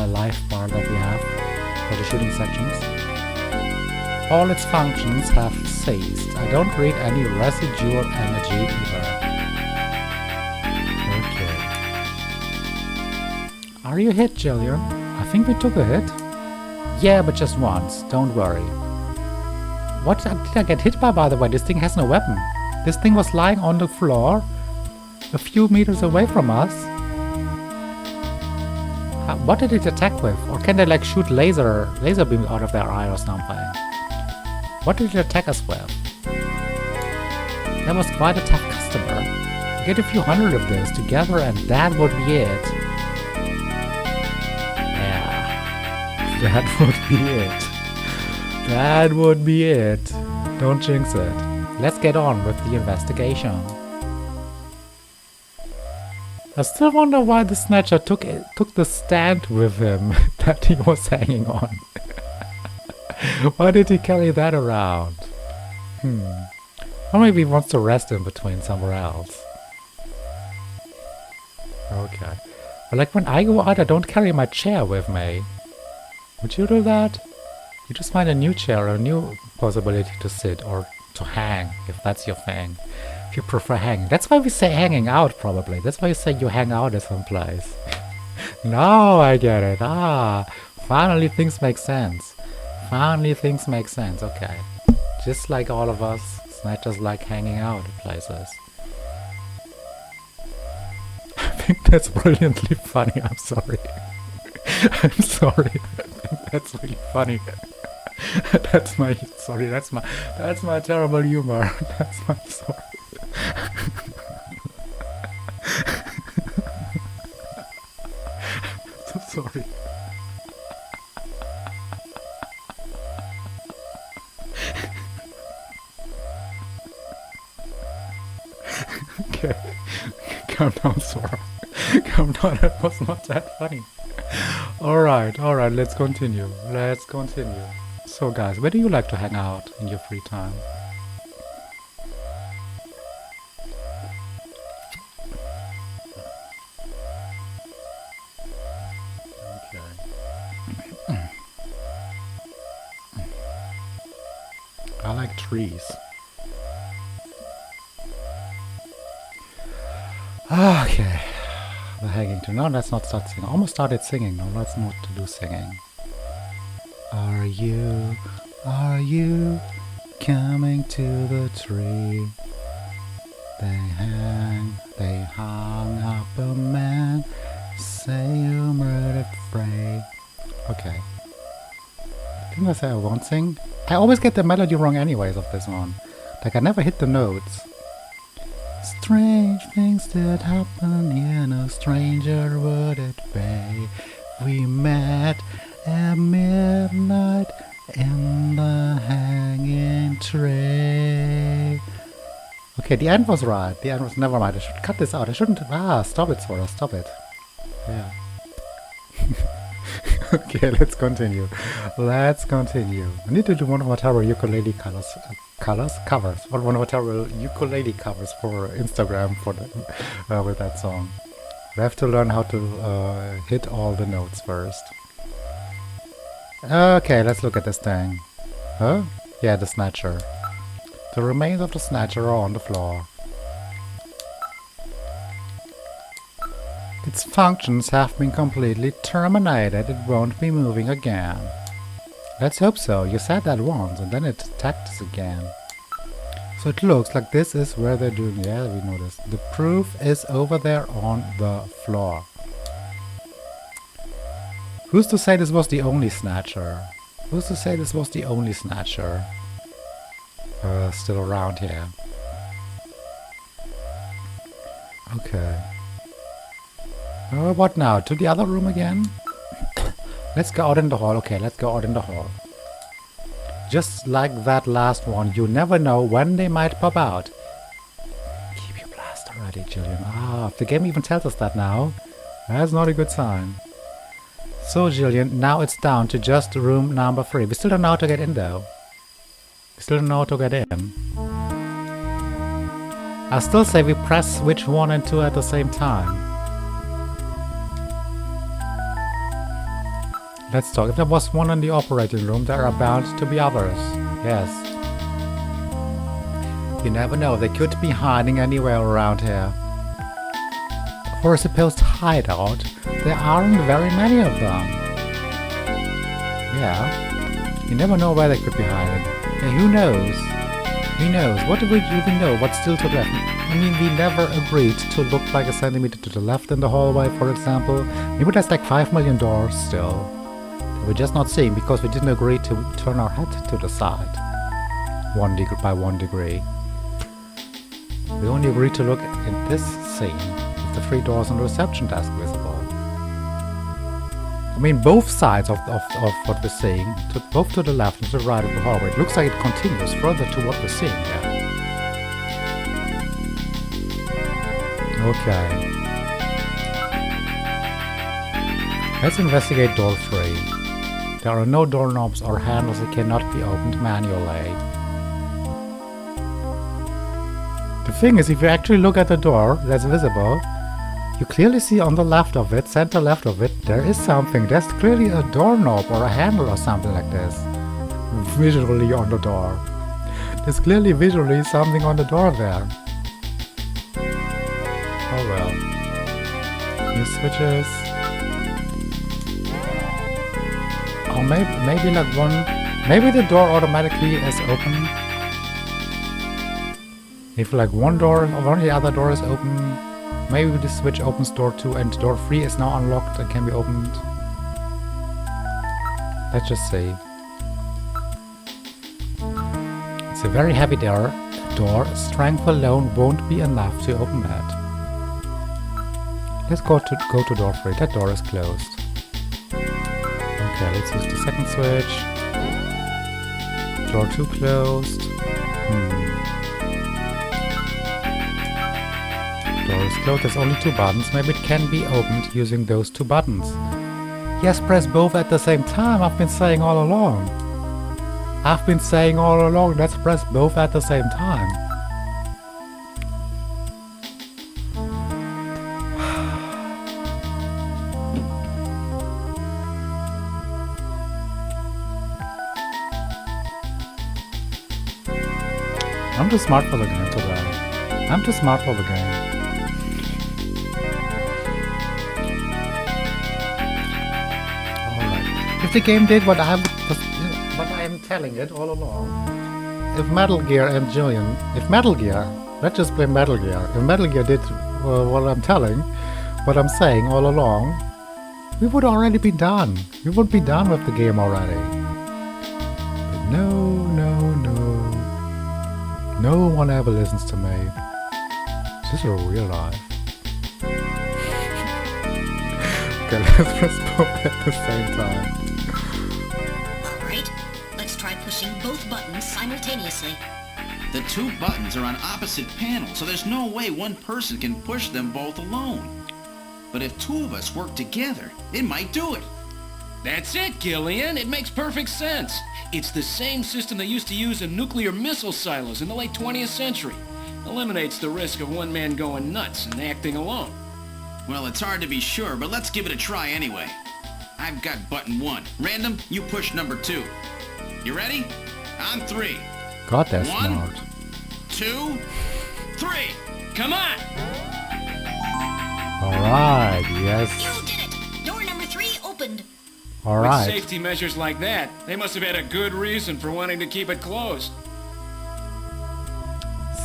life bar that we have for the shooting sections. All its functions have ceased. I don't read any residual energy either. Okay. Are you hit, Jillian? I think we took a hit. Yeah, but just once. Don't worry. What did I get hit by the way? This thing has no weapon. This thing was lying on the floor A few meters away from us? What did it attack with? Or can they like shoot laser beams out of their eye or something? What did it attack us with? That was quite a tough customer. Get a few hundred of those together and that would be it. Yeah. That would be it. That would be it. Don't jinx it. Let's get on with the investigation. I still wonder why the Snatcher took the stand with him that he was hanging on. Why did he carry that around? Or maybe he wants to rest in between somewhere else. Okay. But like when I go out, I don't carry my chair with me. Would you do that? You just find a new chair, a new possibility to sit or to hang, if that's your thing. If you prefer hanging. That's why we say hanging out, probably. That's why you say you hang out at some place. Now I get it. Finally things make sense. Finally things make sense. Okay. Just like all of us, Snatchers like hanging out at places. I think that's brilliantly funny. I'm sorry. I'm sorry. I think that's really funny. That's my terrible humor. That's my sorry. So sorry. Okay. Calm down, Sora. Calm down, that was not that funny. Alright, let's continue. So guys, where do you like to hang out in your free time? Okay. I like trees. Okay. The hanging tune. No, let's not start singing. I almost started singing. No, let's not do singing. Are you coming to the tree? They hung up a man, say you murdered Frey. Okay. Didn't I say I won't sing? I always get the melody wrong anyways of this one. Like I never hit the notes. Strange things that happen here, no stranger would it be. We met at midnight in the hanging tree. Okay, the end was right. The end was never mind. I should cut this out. I shouldn't. Stop it, Sora. Stop it. Yeah. Okay, let's continue. I need to do one of my terrible ukulele covers. One of my terrible ukulele covers for Instagram for the, with that song. We have to learn how to hit all the notes first. Okay, let's look at this thing. Huh? Yeah, the Snatcher. The remains of the Snatcher are on the floor. Its functions have been completely terminated. It won't be moving again. Let's hope so. You said that once and then it attacked us again. So it looks like this is where they're doing. Yeah, we know this. The proof is over there on the floor. Who's to say this was the only Snatcher? Who's to say this was the only Snatcher still around here? Okay. What now? To the other room again? Let's go out in the hall. Okay, let's go out in the hall. Just like that last one, you never know when they might pop out. Keep your blaster ready, Julian. If the game even tells us that now, that's not a good sign. So, Julian, now it's down to just room number 3. We still don't know how to get in, though. We still don't know how to get in. I still say we press switch 1 and 2 at the same time. Let's talk. If there was one in the operating room, there are bound to be others. Yes. You never know, they could be hiding anywhere around here. For a supposed hideout, there aren't very many of them. Yeah. You never know where they could be hiding. Yeah, who knows? Who knows? What do we even know? What's still to left? I mean, we never agreed to look like a centimeter to the left in the hallway, for example. Maybe there's like 5 million doors still. We're just not seeing because we didn't agree to turn our head to the side. 1 degree by 1 degree. We only agreed to look at this scene with the 3 doors on the reception desk visible. I mean, both sides of what we're seeing, both to the left and to the right of the hallway. It looks like it continues further to what we're seeing here. Okay. Let's investigate door 3. There are no doorknobs or handles that cannot be opened manually. The thing is, if you actually look at the door that's visible, you clearly see on the left of it, center left of it, there is something. There's clearly a doorknob or a handle or something like this. Visually on the door. There's clearly visually something on the door there. Oh well. New switches. Or maybe like one... Maybe the door automatically is open. If like one door or one of the other door is open, maybe the switch opens door 2 and door 3 is now unlocked and can be opened. Let's just see. It's a very heavy door. Strength alone won't be enough to open it. Let's go to door 3. That door is closed. Okay, let's use the second switch. Door 2 closed. Door is closed. There's only 2 buttons. Maybe it can be opened using those 2 buttons. Yes, press both at the same time. I've been saying all along. Let's press both at the same time. I'm too smart for the game today. I'm too smart for the game. Alright. If the game did what I am telling it all along. If Metal Gear, let's just play Metal Gear. If Metal Gear did what I'm saying all along, we would already be done. We would be done with the game already. But no. No one ever listens to me. This is real life. Okay, let's press both at the same time. Alright, let's try pushing both buttons simultaneously. The 2 buttons are on opposite panels, so there's no way one person can push them both alone. But if 2 of us work together, it might do it. That's it, Gillian. It makes perfect sense. It's the same system they used to use in nuclear missile silos in the late 20th century. Eliminates the risk of one man going nuts and acting alone. Well, it's hard to be sure, but let's give it a try anyway. I've got button 1. Random, you push number 2. You ready? On 3. God, that's 1, smart. 2, 3. Come on! Alright, yes. You did it! Door number 3 opened. Alright. With safety measures like that, they must have had a good reason for wanting to keep it closed.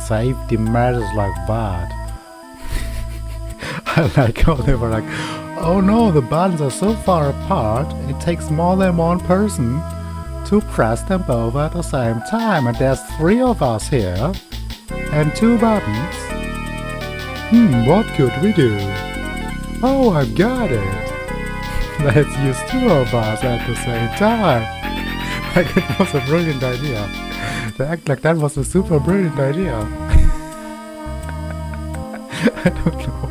Safety measures like that. I like how they were like, oh no, the buttons are so far apart, it takes more than one person to press them both at the same time. And there's 3 of us here, and 2 buttons. What could we do? Oh, I've got it. Let's use 2 of us at the same time. Like it was a brilliant idea. They act like that was a super brilliant idea. I don't know.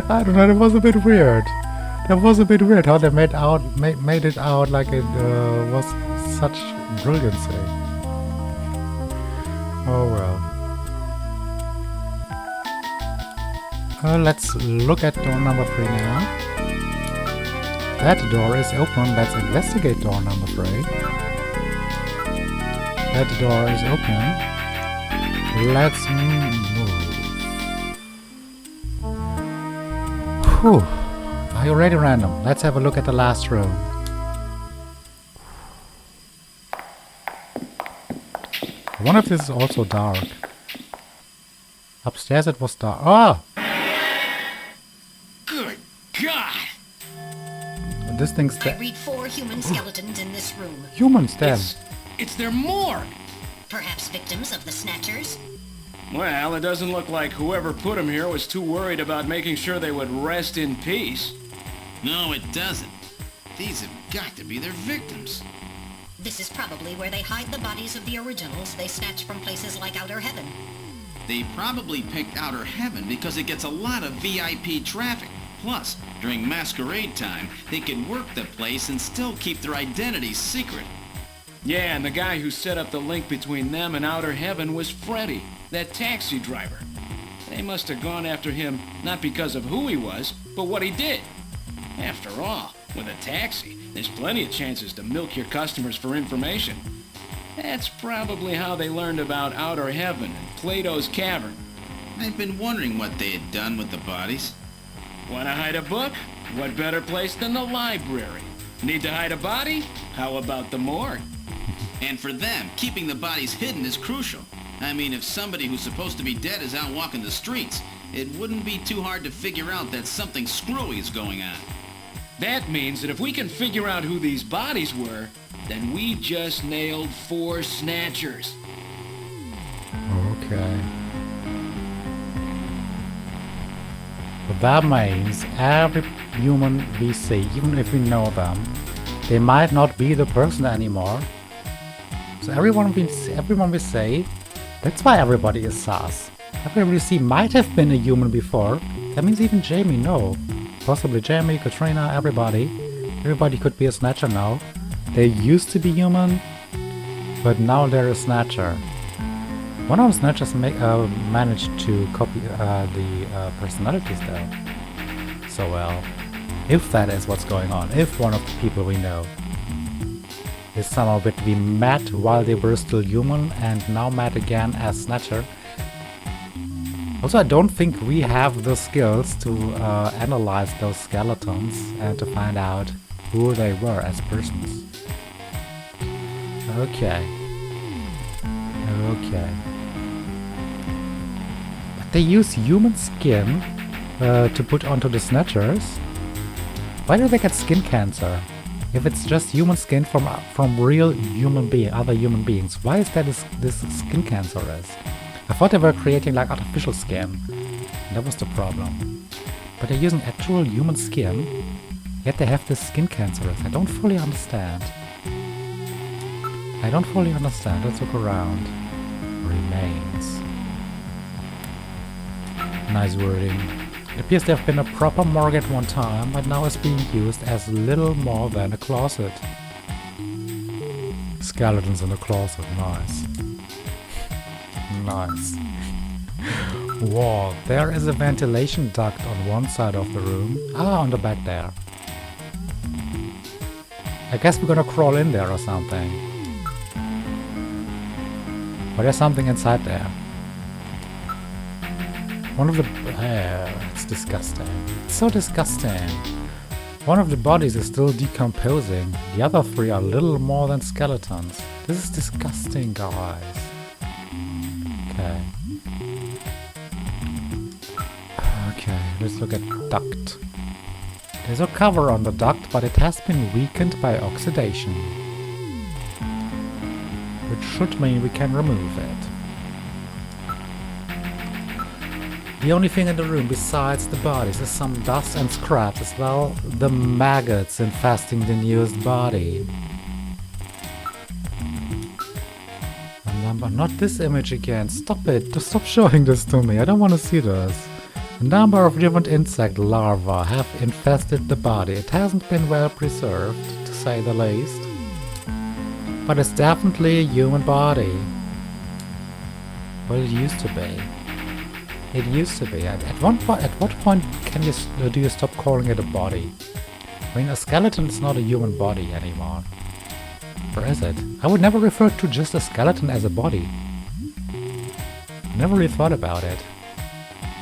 I don't know, it was a bit weird. That was a bit weird how they made it out like it was such brilliancy. Oh well. Let's look at door number 3 now. That door is open. Let's investigate door number 3. That door is open. Let's move. Whew. Are you ready, Random? Let's have a look at the last room. I wonder if this is also dark. Upstairs it was dark. Oh! Good God! This thing's I read 4 human skeletons in this room. humans then. It's their morgue! Perhaps victims of the Snatchers? Well, it doesn't look like whoever put them here was too worried about making sure they would rest in peace. No, it doesn't. These have got to be their victims. This is probably where they hide the bodies of the originals they snatch from places like Outer Heaven. They probably picked Outer Heaven because it gets a lot of VIP traffic. Plus, during masquerade time, they could work the place and still keep their identities secret. Yeah, and the guy who set up the link between them and Outer Heaven was Freddy, that taxi driver. They must have gone after him not because of who he was, but what he did. After all, with a taxi, there's plenty of chances to milk your customers for information. That's probably how they learned about Outer Heaven and Plato's Cavern. I've been wondering what they had done with the bodies. Want to hide a book? What better place than the library? Need to hide a body? How about the morgue? And for them, keeping the bodies hidden is crucial. I mean, if somebody who's supposed to be dead is out walking the streets, it wouldn't be too hard to figure out that something screwy is going on. That means that if we can figure out who these bodies were, then we just nailed 4 Snatchers. Okay. But that means every human we see, even if we know them, they might not be the person anymore. So everyone we say, that's why everybody is sus. Everybody we see might have been a human before. That means even Jamie, no. Possibly Jamie, Katrina, everybody. Everybody could be a Snatcher now. They used to be human, but now they're a Snatcher. One of the Snatchers managed to copy the personalities though. So well, if that is what's going on, if one of the people we know is somehow between met while they were still human and now met again as Snatcher. Also, I don't think we have the skills to analyze those skeletons and to find out who they were as persons. Okay. Okay. But they use human skin to put onto the Snatchers. Why do they get skin cancer? If it's just human skin from real other human beings, why is that this skin cancer is? I thought they were creating like artificial skin. That was the problem. But they're using actual human skin, yet they have this skin cancer. I don't fully understand. Let's look around. Remains. Nice wording. It appears to have been a proper morgue at one time, but now is being used as little more than a closet. Skeletons in a closet, nice. Nice. Whoa, there is a ventilation duct on one side of the room. Ah, on the back there. I guess we're gonna crawl in there or something. But there's something inside there. One of the... it's disgusting. It's so disgusting. One of the bodies is still decomposing. The other 3 are little more than skeletons. This is disgusting, guys. Okay. Okay, let's look at duct. There's a cover on the duct, but it has been weakened by oxidation. Which should mean we can remove it. The only thing in the room besides the bodies is some dust and scraps, as well the maggots infesting the newest body. Not this image again. Stop it. Stop showing this to me. I don't want to see this. A number of different insect larvae have infested the body. It hasn't been well preserved, to say the least. But it's definitely a human body. Well, it used to be. It used to be. At what point do you stop calling it a body? I mean, a skeleton is not a human body anymore. Or is it? I would never refer to just a skeleton as a body. Never really thought about it.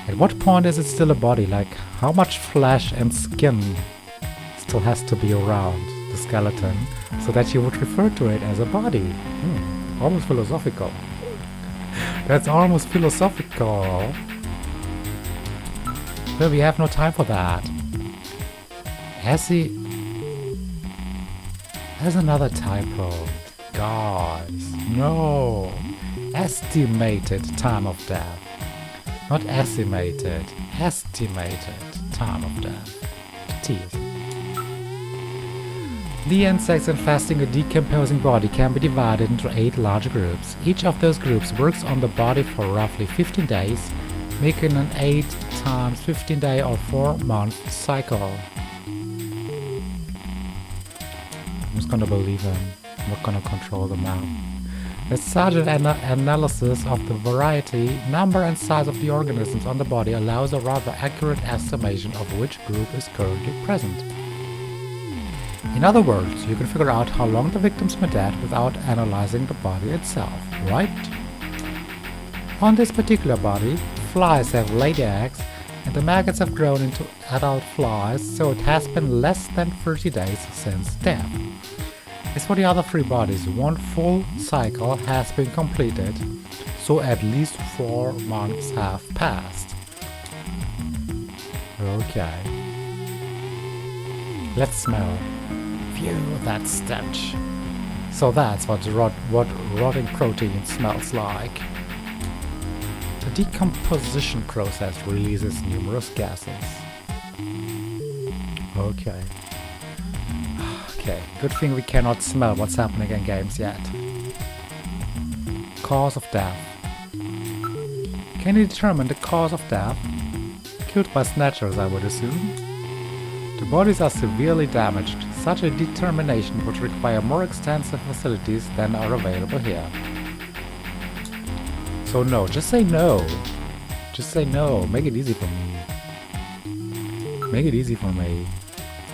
At what point is it still a body? Like, how much flesh and skin still has to be around the skeleton so that you would refer to it as a body? Almost philosophical. That's almost philosophical. But we have no time for that. There's another typo. Guys, no. Estimated time of death. Not estimated. Estimated time of death. Teeth. The insects infesting a decomposing body can be divided into 8 large groups. Each of those groups works on the body for roughly 15 days, making an 8 times 15 day or 4-month cycle. I'm just gonna believe him. I'm not gonna control them now. As such, an analysis of the variety, number and size of the organisms on the body allows a rather accurate estimation of which group is currently present. In other words, you can figure out how long the victims were dead without analyzing the body itself, right? On this particular body, flies have laid eggs, and the maggots have grown into adult flies, so it has been less than 30 days since death. As for the other 3 bodies, 1 full cycle has been completed, so at least 4 months have passed. Okay. Let's smell. Phew, that stench. So that's what rotting protein smells like. The decomposition process releases numerous gases. Okay. Okay, good thing we cannot smell what's happening in games yet. Cause of death. Can you determine the cause of death? Killed by snatchers, I would assume. The bodies are severely damaged. Such a determination would require more extensive facilities than are available here. So no, just say no. Just say no. Make it easy for me. Make it easy for me.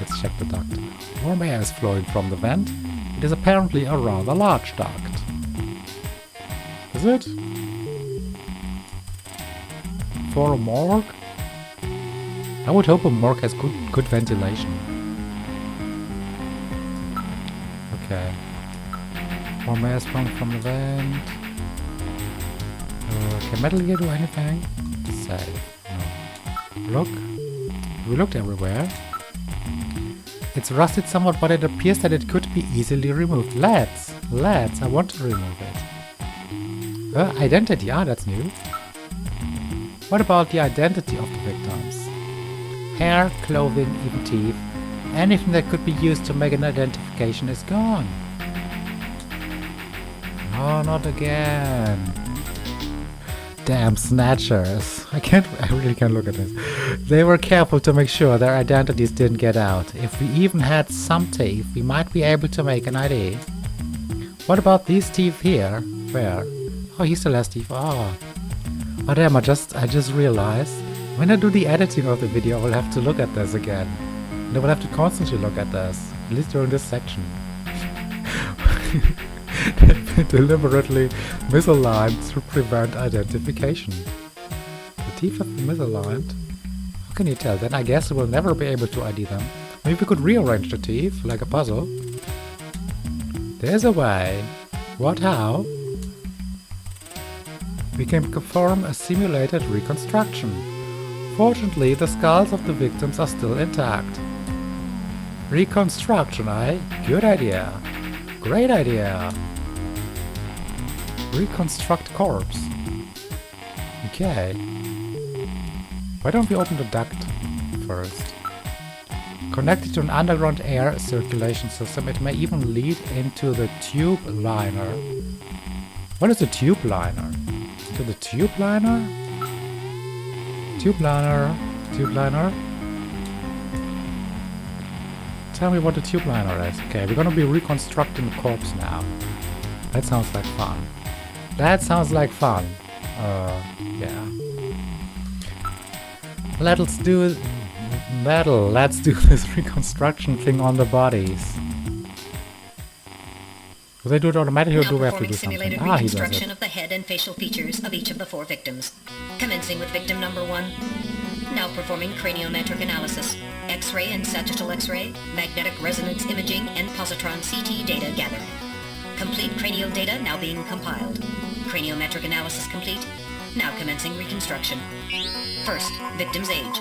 Let's check the duct. Warm air is flowing from the vent. It is apparently a rather large duct. Is it? For a morgue? I would hope a morgue has good ventilation. Okay. Warm air is flowing from the vent. Can Metal Gear do anything? Save. No. Look. We looked everywhere. It's rusted somewhat, but it appears that it could be easily removed. Let's, I want to remove it. Identity, that's new. What about the identity of the victims? Hair, clothing, even teeth. Anything that could be used to make an identification is gone. No, not again. Damn snatchers. I really can't look at this. They were careful to make sure their identities didn't get out. If we even had some teeth, we might be able to make an ID. What about these teeth here? Where? Oh, he still has teeth. Oh damn, I just realized when I do the editing of the video, I will have to look at this again. And I will have to constantly look at this, at least during this section. They've been deliberately misaligned to prevent identification. The teeth have been misaligned? How can you tell? Then I guess we'll never be able to ID them. Maybe we could rearrange the teeth, like a puzzle. There's a way. What, how? We can perform a simulated reconstruction. Fortunately, the skulls of the victims are still intact. Reconstruction, eh? Good idea. Great idea. Reconstruct corpse. Okay. Why don't we open the duct first? Connected to an underground air circulation system, it may even lead into the tube liner. What is a tube liner? To the tube liner? Tube liner. Tube liner? Tell me what the tube liner is. Okay, we're gonna be reconstructing the corpse now. That sounds like fun. That sounds like fun. Yeah. Let's do this reconstruction thing on the bodies. Do they do it automatically, or do we have to do something? Simulated He does reconstruction it. of the head and facial features of each of the 4 victims. Commencing with victim number 1. Now performing craniometric analysis. X-ray and sagittal X-ray, magnetic resonance imaging, and positron CT data gathered. Complete cranial data now being compiled. Craniometric analysis complete. Now commencing reconstruction. First, victim's age.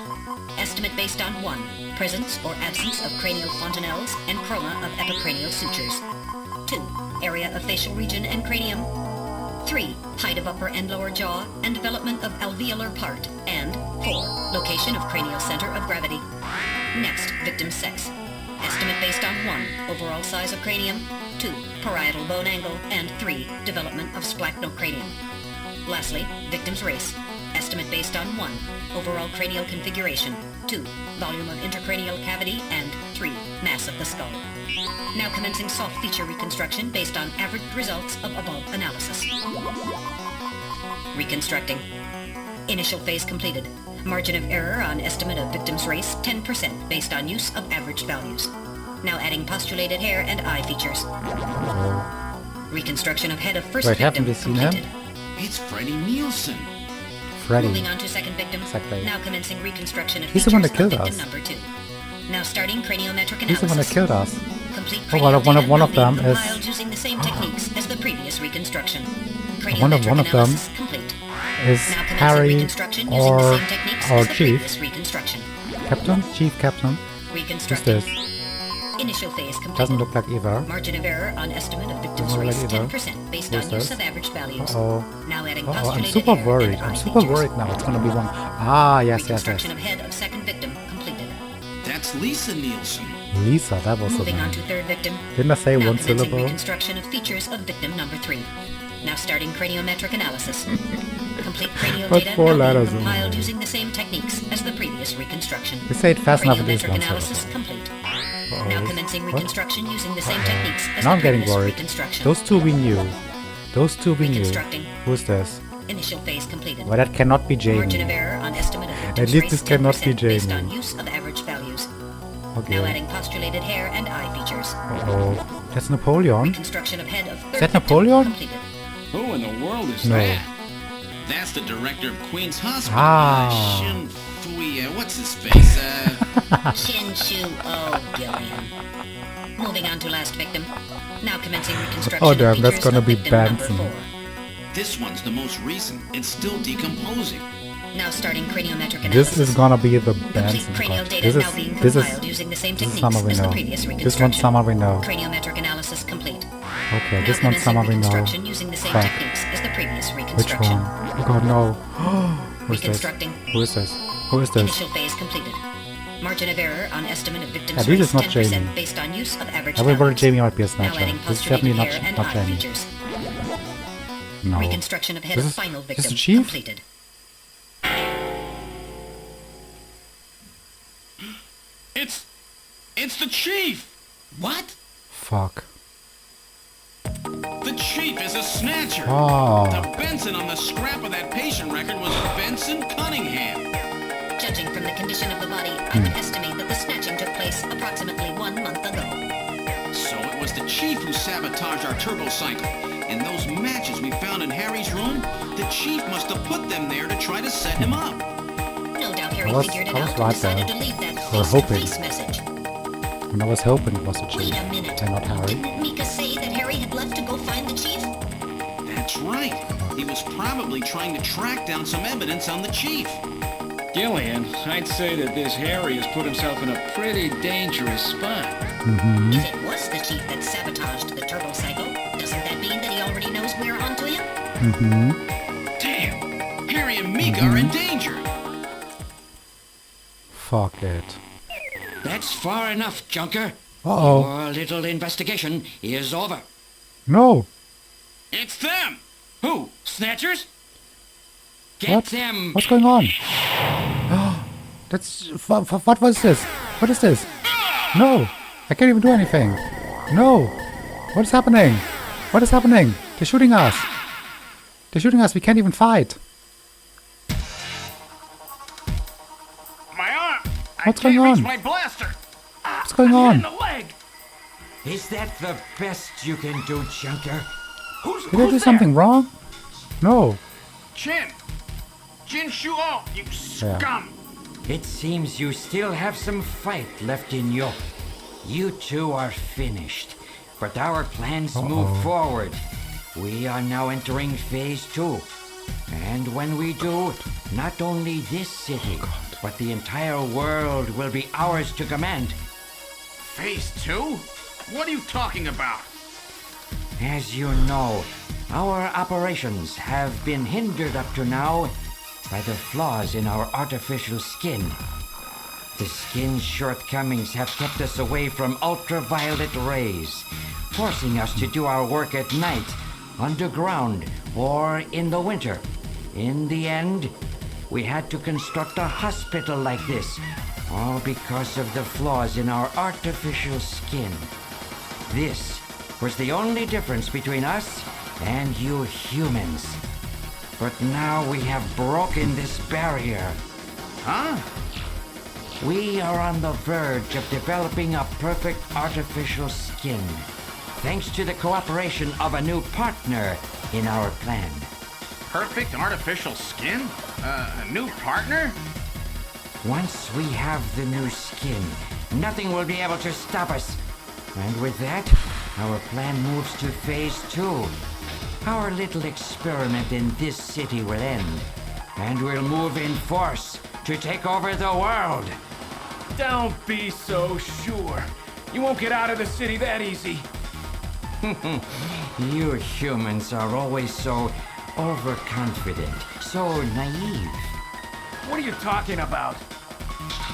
Estimate based on 1. Presence or absence of cranial fontanelles and chroma of epicranial sutures. 2. Area of facial region and cranium. 3. Height of upper and lower jaw and development of alveolar part. And 4. Location of cranial center of gravity. Next, victim's sex. Estimate based on 1. Overall size of cranium. 2. Parietal bone angle. And 3. Development of splachnocranium. Lastly, victim's race. Estimate based on 1. Overall cranial configuration. 2. Volume of intercranial cavity. And 3. Mass of the skull. Now commencing soft feature reconstruction based on average results of above analysis. Reconstructing. Initial phase completed. Margin of error on estimate of victim's race 10% based on use of average values. Now adding postulated hair and eye features. Reconstruction of head of first Wait, victim haven't we seen completed. him? It's Freddie Nielsen. Freddy. Moving on to second victim. Exactly. Now commencing reconstruction of He's the one that features killed of us. victim number 2. Now starting craniometric analysis. He's the one that killed us. Complete Oh, well, cranial one data of them now being is- compiled using the same techniques as the previous reconstruction. One of Craniometric them analysis complete. Is Now commencing Harry reconstruction using the or same techniques our as the chief? previous reconstruction. Captain? Chief Captain? Who's Reconstructing. this? Initial phase completed. Doesn't look like either. Margin of error on estimate of victim's Doesn't look race like either. 10% based Who's on use this? of average values. Uh-oh. Now adding Uh-oh, I'm postulated super hair worried. and I'm eye super features. worried now. It's gonna be one. Ah, yes, yes, Reconstruction yes. of head of second victim completed. That's Lisa Nielsen. Lisa, that was the Moving on name. to third victim. Didn't I say Now one commencing syllable? reconstruction of features of victim number 3. Now starting craniometric analysis. Complete cranial But data 4 now being letters compiled only. using the same techniques as the previous reconstruction. You say it fast enough, it is Craniometric one analysis syllable. complete. Uh-oh. Now commencing What? reconstruction using the same techniques as Now the I'm getting previous worried. reconstruction. Those two we knew. Those two we knew. Reconstructing. Who's this? Initial phase completed. Well, that cannot be Margin of Jamie. error on estimate of victim's least race this cannot be 10% based Jamie. on use of average values. Okay. Now adding postulated hair and eye features. Uh-oh. That's Napoleon? Reconstruction of head of third that victim Napoleon? completed. Who in the world is No. that? That's the director of Queen's Hospital. Ah. Shin Fui, what's his face? Shin Shu O Gillian. Moving on to last victim. Now commencing reconstruction Oh, damn, of that's features gonna of be victim number Benson. 4. This one's the most recent. It's still decomposing. Now starting craniometric analysis. This is gonna be the Complete Benson cranial cut. data This now being is compiled using the same this is techniques summer we as the know. previous This reconstruction. one's summer we know. Craniometric analysis complete. Okay, Now this one's commencing summer we know. reconstruction using the same Fuck. techniques as the previous Which reconstruction. one? Oh god, no. Who's this? Reconstructing. Who is this? Who is this? Initial phase completed. Margin of error on estimate of victim's this race is not 10% Jamie. based on use of average Everybody values. Jamie might be a Now snatcher. adding This is definitely postulated hair and not eye Jamie. features. No. Reconstruction of head This of is- final this victim the chief? completed. It's the chief! What? Fuck. The chief is a snatcher. Oh. The Benson on the scrap of that patient record was Benson Cunningham. Judging from the condition of the body, I would estimate that the snatching took place approximately 1 month ago. So it was the chief who sabotaged our turbo cycle. And those matches we found in Harry's room, the chief must have put them there to try to set him up. No doubt Harry I was- figured it I was out right and decided there. to leave that Or face-to-face message. And I was hoping it was a Wait chief. a minute. And not Harry. Didn't Mika say that Harry had left to go find the chief? That's right. He was probably trying to track down some evidence on the chief. Gillian, I'd say that this Harry has put himself in a pretty dangerous spot. If it was the chief that sabotaged the turbo cycle, doesn't that mean that he already knows we're onto him? Damn! Harry and Mika are in danger. Fuck it. That's far enough, Junker. Uh-oh. Your little investigation is over. No. It's them! Who? Snatchers? Get What? them. What's going on? That's... What was this? What is this? No! I can't even do anything. No! What is happening? What is happening? They're shooting us. They're shooting us. We can't even fight. My arm! What's I can't going reach on? my blaster! What's going I'm on? hit in the leg! Is that the best you can do, Junker? Did I do something wrong? No. Jin! Jin Shuo, you scum! It seems you still have some fight left in you. You two are finished, but our plans move forward. we are now entering phase 2. And when we do, not only this city, but the entire world will be ours to command. Phase 2? What are you talking about? As you know, our operations have been hindered up to now by the flaws in our artificial skin. The skin's shortcomings have kept us away from ultraviolet rays, forcing us to do our work at night, underground, or in the winter. In the end, we had to construct a hospital like this, all because of the flaws in our artificial skin. This was the only difference between us and you humans. But now we have broken this barrier. Huh? We are on the verge of developing a perfect artificial skin, thanks to the cooperation of a new partner in our plan. Perfect artificial skin? A new partner? Once we have the new skin, nothing will be able to stop us. And with that, our plan moves to phase 2. Our little experiment in this city will end, and we'll move in force to take over the world. Don't be so sure. You won't get out of the city that easy. You humans are always so overconfident, so naive. What are you talking about?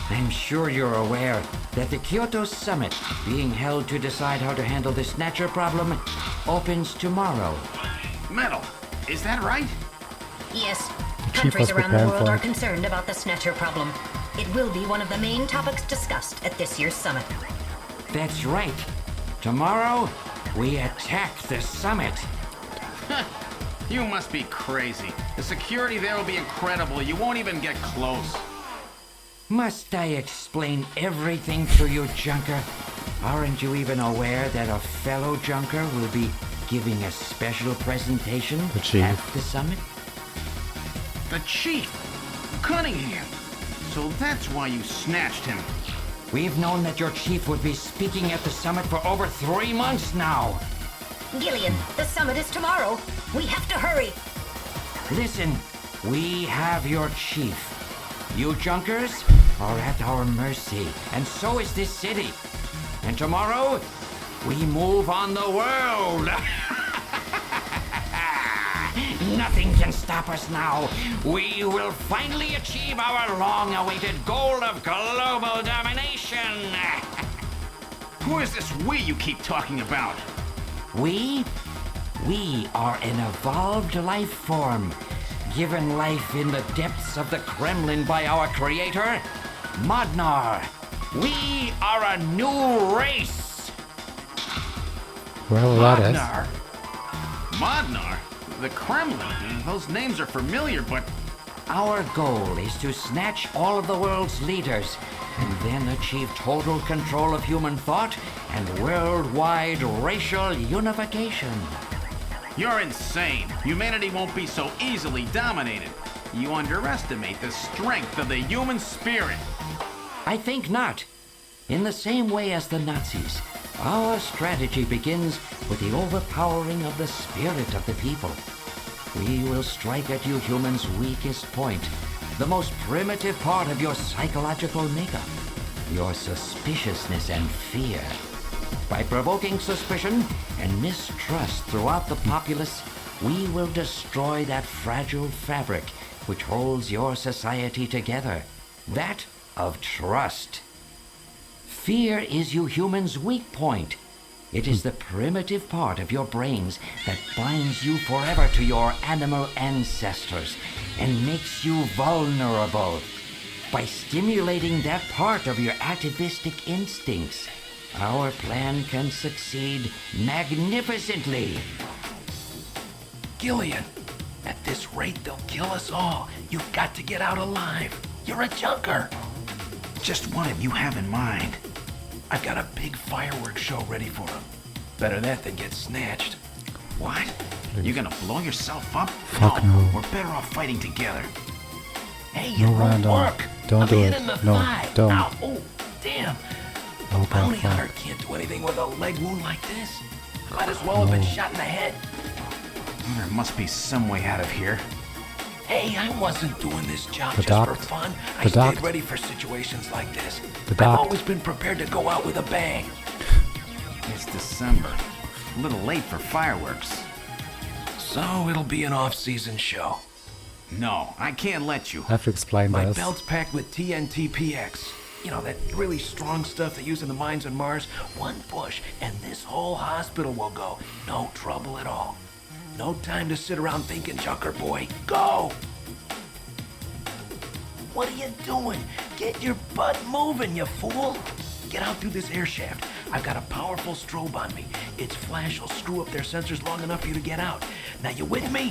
I'm sure you're aware that the Kyoto Summit, being held to decide how to handle the Snatcher problem, opens tomorrow. Metal, is that right? Yes. Chief Countries was around the preparing world for are it. concerned about the Snatcher problem. It will be one of the main topics discussed at this year's summit. That's right. Tomorrow, we attack the summit. You must be crazy. The security there will be incredible. You won't even get close. Must I explain everything to you, Junker? Aren't you even aware that a fellow Junker will be giving a special presentation The Chief. at the summit? The Chief! Cunningham! So that's why you snatched him. We've known that your chief would be speaking at the summit for over 3 months now. Gillian, the summit is tomorrow. We have to hurry. Listen, we have your chief. You Junkers are at our mercy, and so is this city. And tomorrow, we move on the world. Nothing can stop us now. We will finally achieve our long-awaited goal of global domination. Who is this we you keep talking about? We are an evolved life form, given life in the depths of the Kremlin by our creator, Modnar. We are a new race. Well, that is. Modnar? Modnar? The Kremlin? Those names are familiar, but... Our goal is to snatch all of the world's leaders and then achieve total control of human thought and worldwide racial unification. You're insane. Humanity won't be so easily dominated. You underestimate the strength of the human spirit. I think not. In the same way as the Nazis, our strategy begins with the overpowering of the spirit of the people. We will strike at you humans' weakest point, the most primitive part of your psychological makeup, your suspiciousness and fear. By provoking suspicion and mistrust throughout the populace, we will destroy that fragile fabric which holds your society together, that of trust. Fear is you humans' weak point. It is the primitive part of your brains that binds you forever to your animal ancestors and makes you vulnerable. By stimulating that part of your atavistic instincts, our plan can succeed magnificently. Gillian, at this rate they'll kill us all. You've got to get out alive. You're a junker. Just what have you have in mind? I've got a big fireworks show ready for him. Better that than get snatched. What? You gonna blow yourself up? Fuck no. We're better off fighting together. Hey, it No, won't Random. work. Don't I'm do hit it. in the No, thigh. don't. Ow, oh, damn. No, Bounty don't. hunter can't do anything with a leg wound like this. Might as well have been No. shot in the head. There must be some way out of here. Hey, I wasn't doing this job The just duct. for fun. I The stayed duct. ready for situations like this. The I've duct. always been prepared to go out with a bang. It's December. A little late for fireworks. So it'll be an off-season show. No, I can't let you. I have to explain My this. belt's packed with TNT-PX. You know, that really strong stuff they use in the mines on Mars. One push, and this whole hospital will go. No trouble at all. No time to sit around thinking, Junker boy. Go! What are you doing? Get your butt moving, you fool! Get out through this air shaft. I've got a powerful strobe on me. Its flash will screw up their sensors long enough for you to get out. Now, you with me?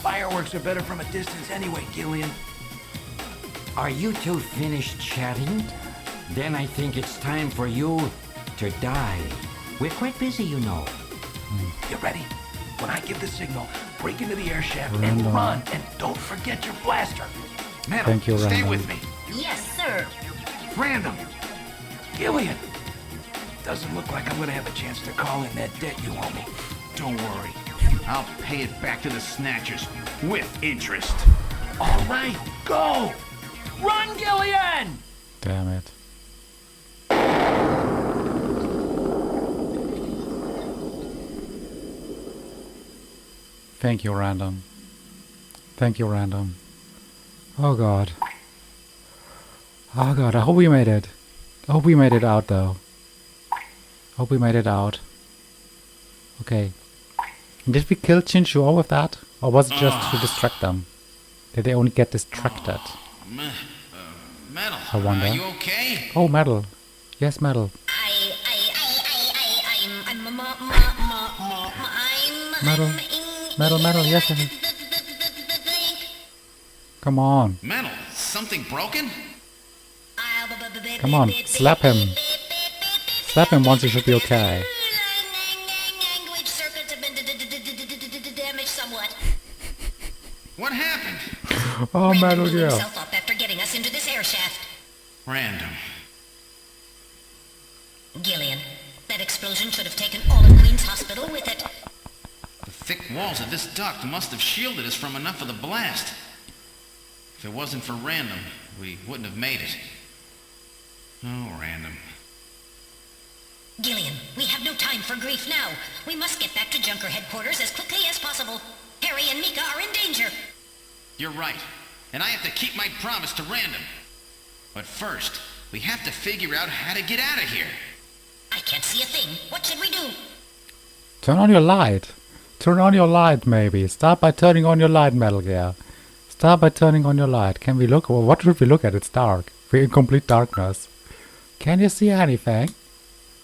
Fireworks are better from a distance anyway, Gillian. Are you two finished chatting? Then I think it's time for you to die. We're quite busy, you know. You ready? When I give the signal, break into the air shaft Random. and run, and don't forget your blaster. Metal, Thank you, stay Random. with me. Yes, sir. Random. Gillian! Doesn't look like I'm gonna have a chance to call in that debt you owe me. Don't worry. I'll pay it back to the Snatchers with interest. All right, go! Run, Gillian! Damn it. Thank you, Random. Thank you, Random. Oh god. Oh god, I hope we made it. I hope we made it out though. Hope we made it out. Okay. Did we kill Chinchuo with that? Or was it just to distract them? Did they only get distracted? Metal, I wonder. are you okay? Oh, Metal. Yes, Metal. Metal. Metal, yes, yes. Come on. Metal, something broken? Come on, slap him. Slap him once, he should be okay. Language circuits have been damaged somewhat. What happened? Oh, Random Metal, blew yeah. himself up after getting us into this air shaft. Random. Gillian, that explosion should have taken all of Queen's Hospital with it. The thick walls of this duct must have shielded us from enough of the blast. If it wasn't for Random, we wouldn't have made it. Oh, Random. Gillian, we have no time for grief now. We must get back to Junker headquarters as quickly as possible. Harry and Mika are in danger. You're right. And I have to keep my promise to Random. But first, we have to figure out how to get out of here. I can't see a thing. What should we do? Turn on your light. Turn on your light, maybe. Start by turning on your light, Metal Gear. Start by turning on your light. Can we look? Well, what should we look at? It's dark. We're in complete darkness. Can you see anything?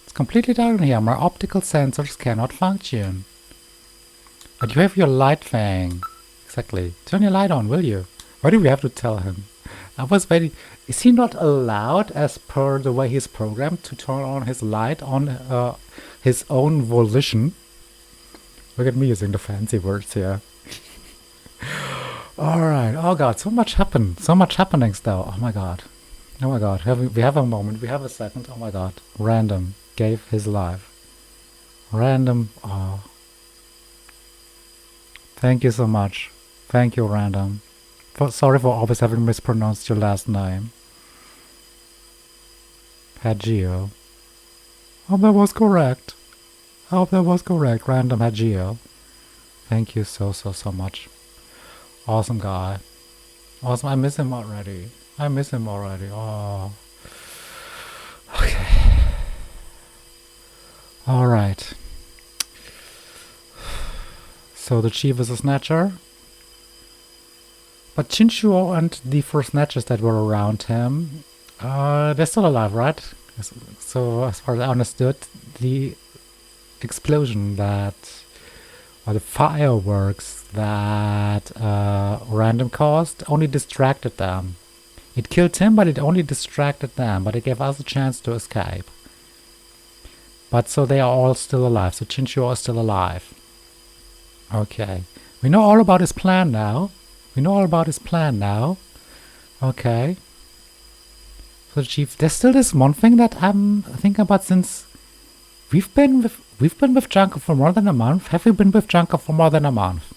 It's completely dark in here. My optical sensors cannot function. But you have your light thing. Exactly. Turn your light on, will you? Why do we have to tell him? I was waiting. Is he not allowed, as per the way he's programmed, to turn on his light on his own volition? Look at me using the fancy words here. Alright. Oh god, so much happened. So much happening still. Oh my god. Oh my god. We have a moment. We have a second. Oh my god. Random gave his life. Random. Oh. Thank you so much. Thank you, Random. Sorry for always having mispronounced your last name. Hajile. Hope that was correct. Hope that was correct. Random Hajile. Thank you so much. Awesome guy. Awesome. I miss him already. Oh. Okay. Alright. So the chief is a snatcher. But Chinchuo and the four snatchers that were around him, they're still alive, right? So as far as I understood, the explosion or the fireworks that Random caused only distracted them. It killed him, but it only distracted them, but it gave us a chance to escape. But so they are all still alive, so Chinchuo is still alive. Okay. We know all about his plan now. Okay. So Chief, there's still this one thing that I'm thinking about since we've been with Junker for more than a month. Have we been with Junker for more than a month?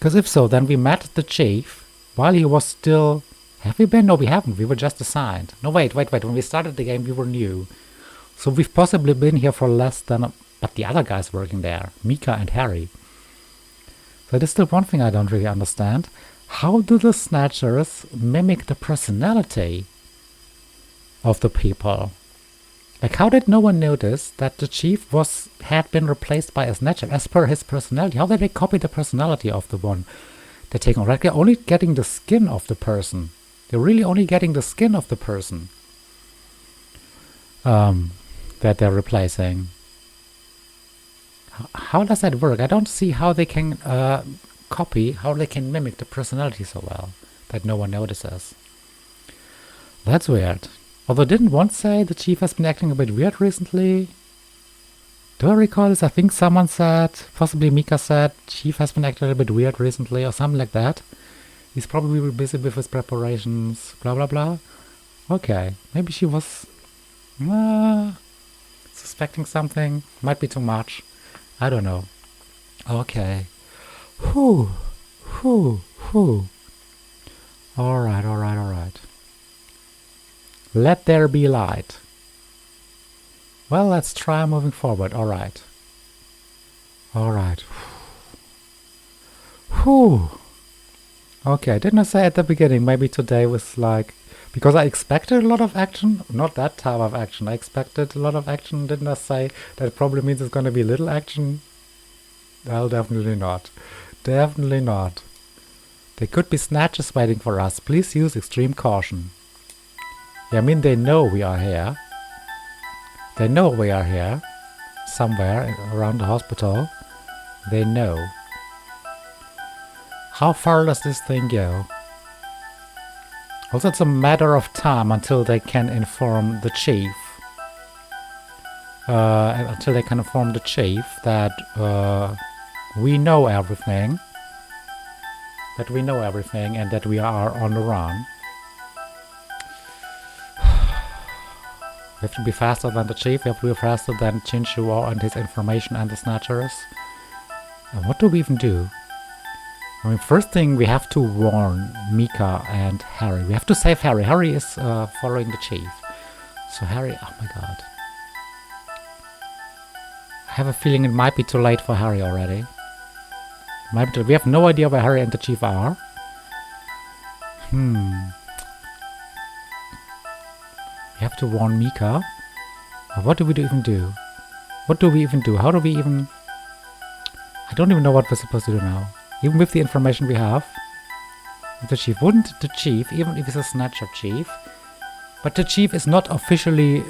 Because if so, then we met the chief while he was still... Have we been? No, we haven't. We were just assigned. No, wait. When we started the game, we were new. So we've possibly been here for less than... But the other guys working there, Mika and Harry. So there's still one thing I don't really understand. How do the Snatchers mimic the personality of the people? Like, how did no one notice that the chief had been replaced by a Snatcher as per his personality? How did they copy the personality of the one they're taking on? Like, they're only getting the skin of the person. They're really only getting the skin of the person that they're replacing. How does that work? I don't see how they can copy, how they can mimic the personality so well that no one notices. That's weird. Although didn't one say the chief has been acting a bit weird recently? Do I recall this? I think someone said, possibly Mika said, chief has been acting a bit weird recently or something like that. He's probably busy with his preparations, blah blah blah. Okay, maybe she was suspecting something. Might be too much. I don't know. Okay. Whew. Alright. Let there be light. Well, let's try moving forward. Alright. Whew. Okay, didn't I say at the beginning, maybe today was like... Because I expected a lot of action. Not that type of action. I expected a lot of action. Didn't I say that probably means it's going to be little action? Well, definitely not. Definitely not. There could be snatches waiting for us. Please use extreme caution. Yeah, I mean, they know we are here. They know we are here. Somewhere around the hospital. They know. How far does this thing go? Also, it's a matter of time until they can inform the chief. Until they can inform the chief that we know everything. That we know everything and that we are on the run. We have to be faster than the chief. We have to be faster than Chinchuo and his information and the Snatchers. And what do we even do? I mean, first thing, we have to warn Mika and Harry. We have to save Harry. Harry is following the chief. So Harry, oh my god. I have a feeling it might be too late for Harry already. We have no idea where Harry and the chief are. We have to warn Mika. What do we even do? What do we even do? How do we even... I don't even know what we're supposed to do now. Even with the information we have. The chief. Wouldn't the chief, even if he's a Snatcher chief, but the chief is not officially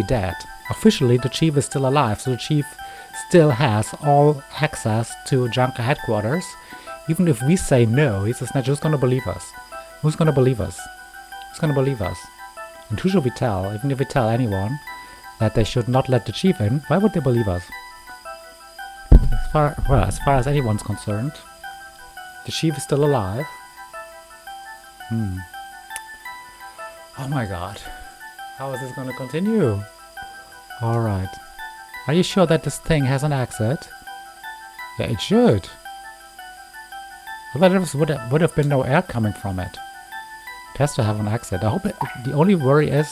dead. Officially, the chief is still alive, so the chief still has all access to Junker headquarters. Even if we say no, he's a Snatcher, who's gonna believe us? Who's gonna believe us? Who's gonna believe us? And who should we tell? Even if we tell anyone that they should not let the chief in, why would they believe us? As far as anyone's concerned, the chief is still alive. Oh my god. How is this gonna continue? Alright. Are you sure that this thing has an exit? Yeah, it should. Otherwise would have been no air coming from it. It has to have an exit. I hope the only worry is...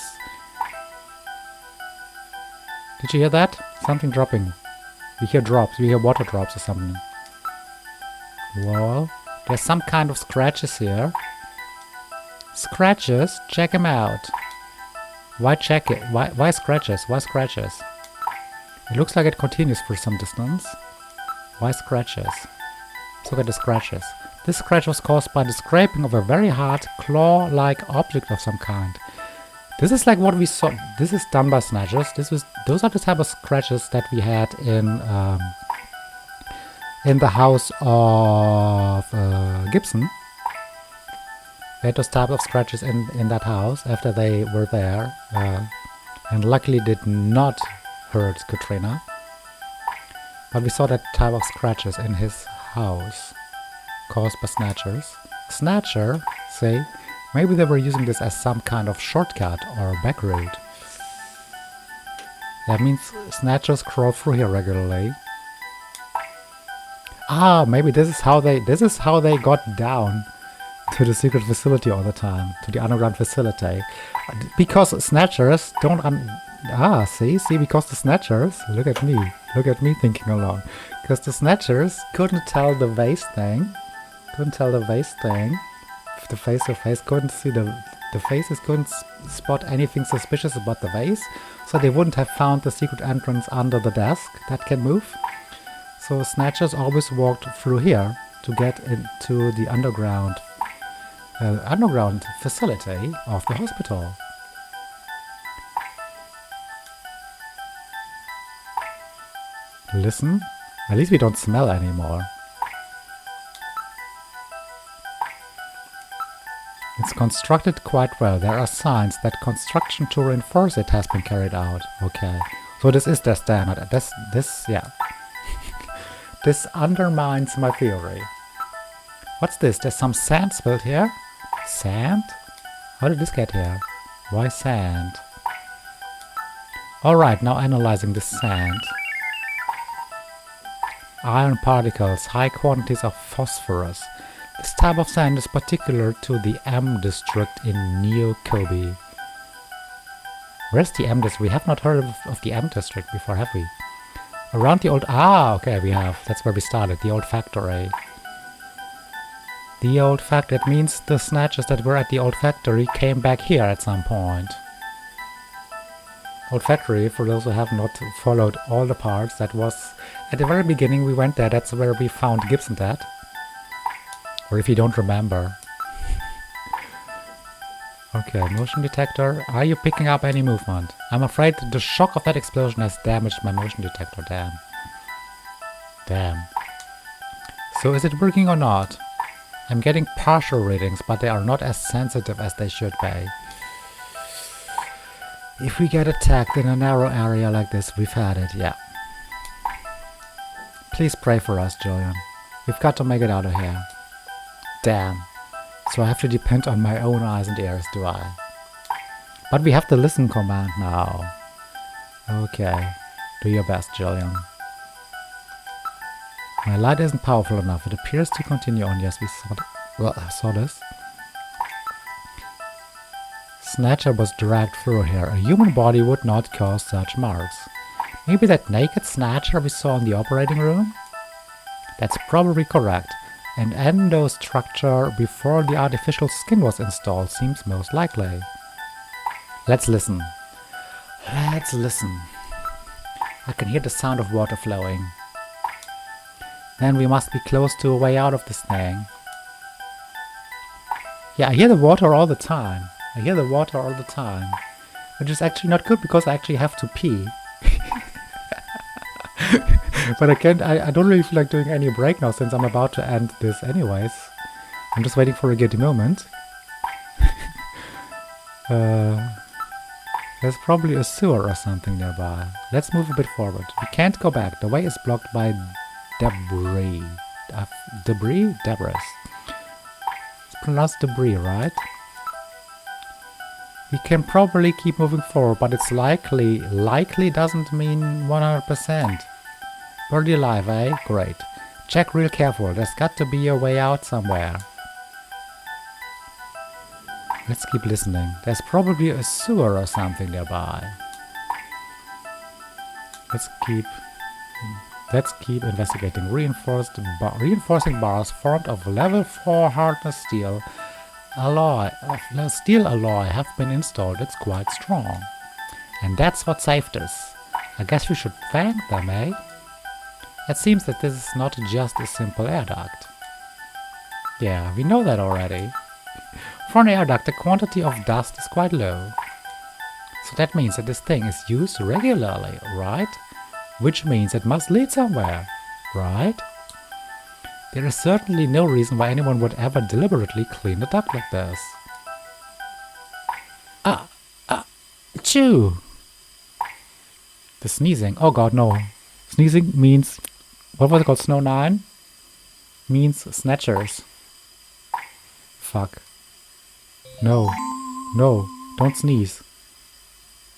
Did you hear that? Something dropping. We hear drops. We hear water drops or something. Well, there's some kind of scratches here. Scratches? Check them out. Why check it? Why scratches? Why scratches? It looks like it continues for some distance. Why scratches? Let's look at the scratches. This scratch was caused by the scraping of a very hard claw-like object of some kind. This is like what we saw. This is done by Snatchers. Those are the type of scratches that we had in the house of Gibson. We had those type of scratches in that house after they were there, and luckily did not hurt Katrina. But we saw that type of scratches in his house, caused by Snatchers. Snatcher, say. Maybe they were using this as some kind of shortcut or back route. That means Snatchers crawl through here regularly. Ah, maybe this is how they got down to the secret facility all the time, to the underground facility. Because Snatchers don't see, because the Snatchers, look at me thinking along. Because the Snatchers couldn't tell the vase thing, the face to face, couldn't see the faces, couldn't spot anything suspicious about the vase, so they wouldn't have found the secret entrance under the desk that can move. So Snatchers always walked through here to get into the underground facility of the hospital. Listen, at least we don't smell anymore. It's constructed quite well. There are signs that construction to reinforce it has been carried out. Okay, so this is their standard. Yeah. This undermines my theory. What's this? There's some sand spilled here? Sand? How did this get here? Why sand? Alright, now analyzing the sand. Iron particles, high quantities of phosphorus. This type of sand is particular to the M district in Neo-Kobe. Where's the M district? We have not heard of the M district before, have we? Around the old... okay, we have. That's where we started, the old factory. The old factory, that means the Snatchers that were at the old factory came back here at some point. Old factory, for those who have not followed all the parts, that was... At the very beginning we went there, that's where we found Gibson Dad. Or if you don't remember. Okay, motion detector. Are you picking up any movement? I'm afraid the shock of that explosion has damaged my motion detector, damn. Damn. So is it working or not? I'm getting partial readings, but they are not as sensitive as they should be. If we get attacked in a narrow area like this, we've had it, yeah. Please pray for us, Julian. We've got to make it out of here. Damn. So I have to depend on my own eyes and ears, do I? But we have the listen command now. Okay. Do your best, Julian. My light isn't powerful enough. It appears to continue on. Yes, we saw this. Snatcher was dragged through here. A human body would not cause such marks. Maybe that naked Snatcher we saw in the operating room? That's probably correct. An endostructure before the artificial skin was installed seems most likely. Let's listen. Let's listen. I can hear the sound of water flowing. Then we must be close to a way out of this thing. Yeah, I hear the water all the time. Which is actually not good because I actually have to pee. But I don't really feel like doing any break now since I'm about to end this anyways. I'm just waiting for a good moment. There's probably a sewer or something nearby. Let's move a bit forward. We can't go back. The way is blocked by debris. Debris? Debris. It's pronounced debris, right? We can probably keep moving forward, but it's likely. Likely doesn't mean 100%. Birdie alive, eh? Great. Check real careful. There's got to be a way out somewhere. Let's keep listening. There's probably a sewer or something nearby. Let's keep investigating. Reinforcing bars formed of level 4 hardness steel alloy have been installed. It's quite strong. And that's what saved us. I guess we should thank them, eh? It seems that this is not just a simple air duct. Yeah, we know that already. For an air duct, the quantity of dust is quite low. So that means that this thing is used regularly, right? Which means it must lead somewhere, right? There is certainly no reason why anyone would ever deliberately clean a duct like this. Achoo! The sneezing. Oh god, no. Sneezing means... What was it called? Snow 9? Means Snatchers. Fuck. No. No. Don't sneeze.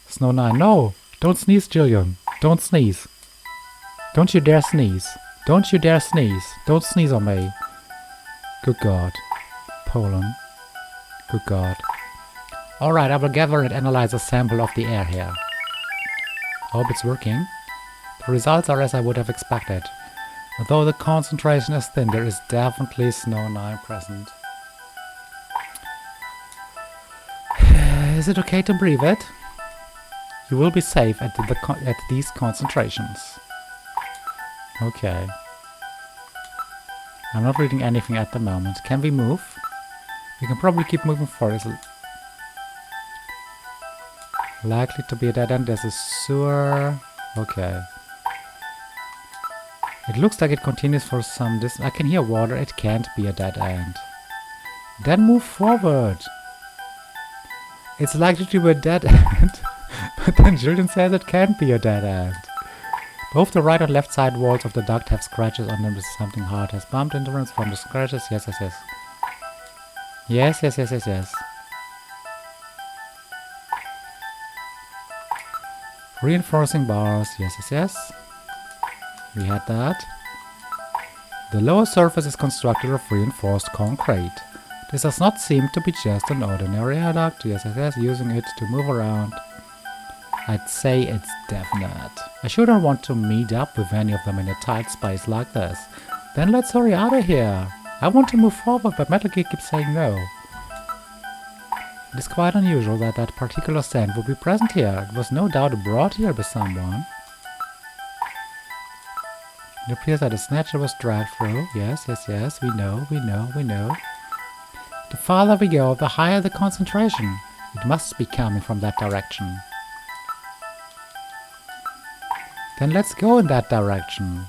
Snow 9. No! Don't sneeze, Jillian. Don't sneeze. Don't you dare sneeze. Don't you dare sneeze. Don't sneeze on me. Good God. Poland. Good God. Alright, I will gather and analyze a sample of the air here. Hope it's working. The results are as I would have expected. Although the concentration is thin, there is definitely snow 9 present. Is it okay to breathe it? You will be safe at these concentrations. Okay. I'm not reading anything at the moment. Can we move? We can probably keep moving forward. Likely to be a dead end. There's a sewer. Okay. It looks like it continues for some distance. I can hear water. It can't be a dead end. Then move forward. It's likely to be a dead end. But then Julian says it can't be a dead end. Both the right and left side walls of the duct have scratches on them. Something hard has bumped into them from the scratches. Yes, yes, yes. Yes, yes, yes, yes, yes. Reinforcing bars. Yes, yes, yes. We had that. The lower surface is constructed of reinforced concrete. This does not seem to be just an ordinary air duct. Yes, yes, yes. Using it to move around. I'd say it's definite. I shouldn't want to meet up with any of them in a tight space like this. Then let's hurry out of here. I want to move forward, but Metal Gear keeps saying no. It is quite unusual that that particular stand would be present here. It was no doubt brought here by someone. It appears that a Snatcher was dragged through. Yes, yes, yes. We know, we know, we know. The farther we go, the higher the concentration. It must be coming from that direction. Then let's go in that direction.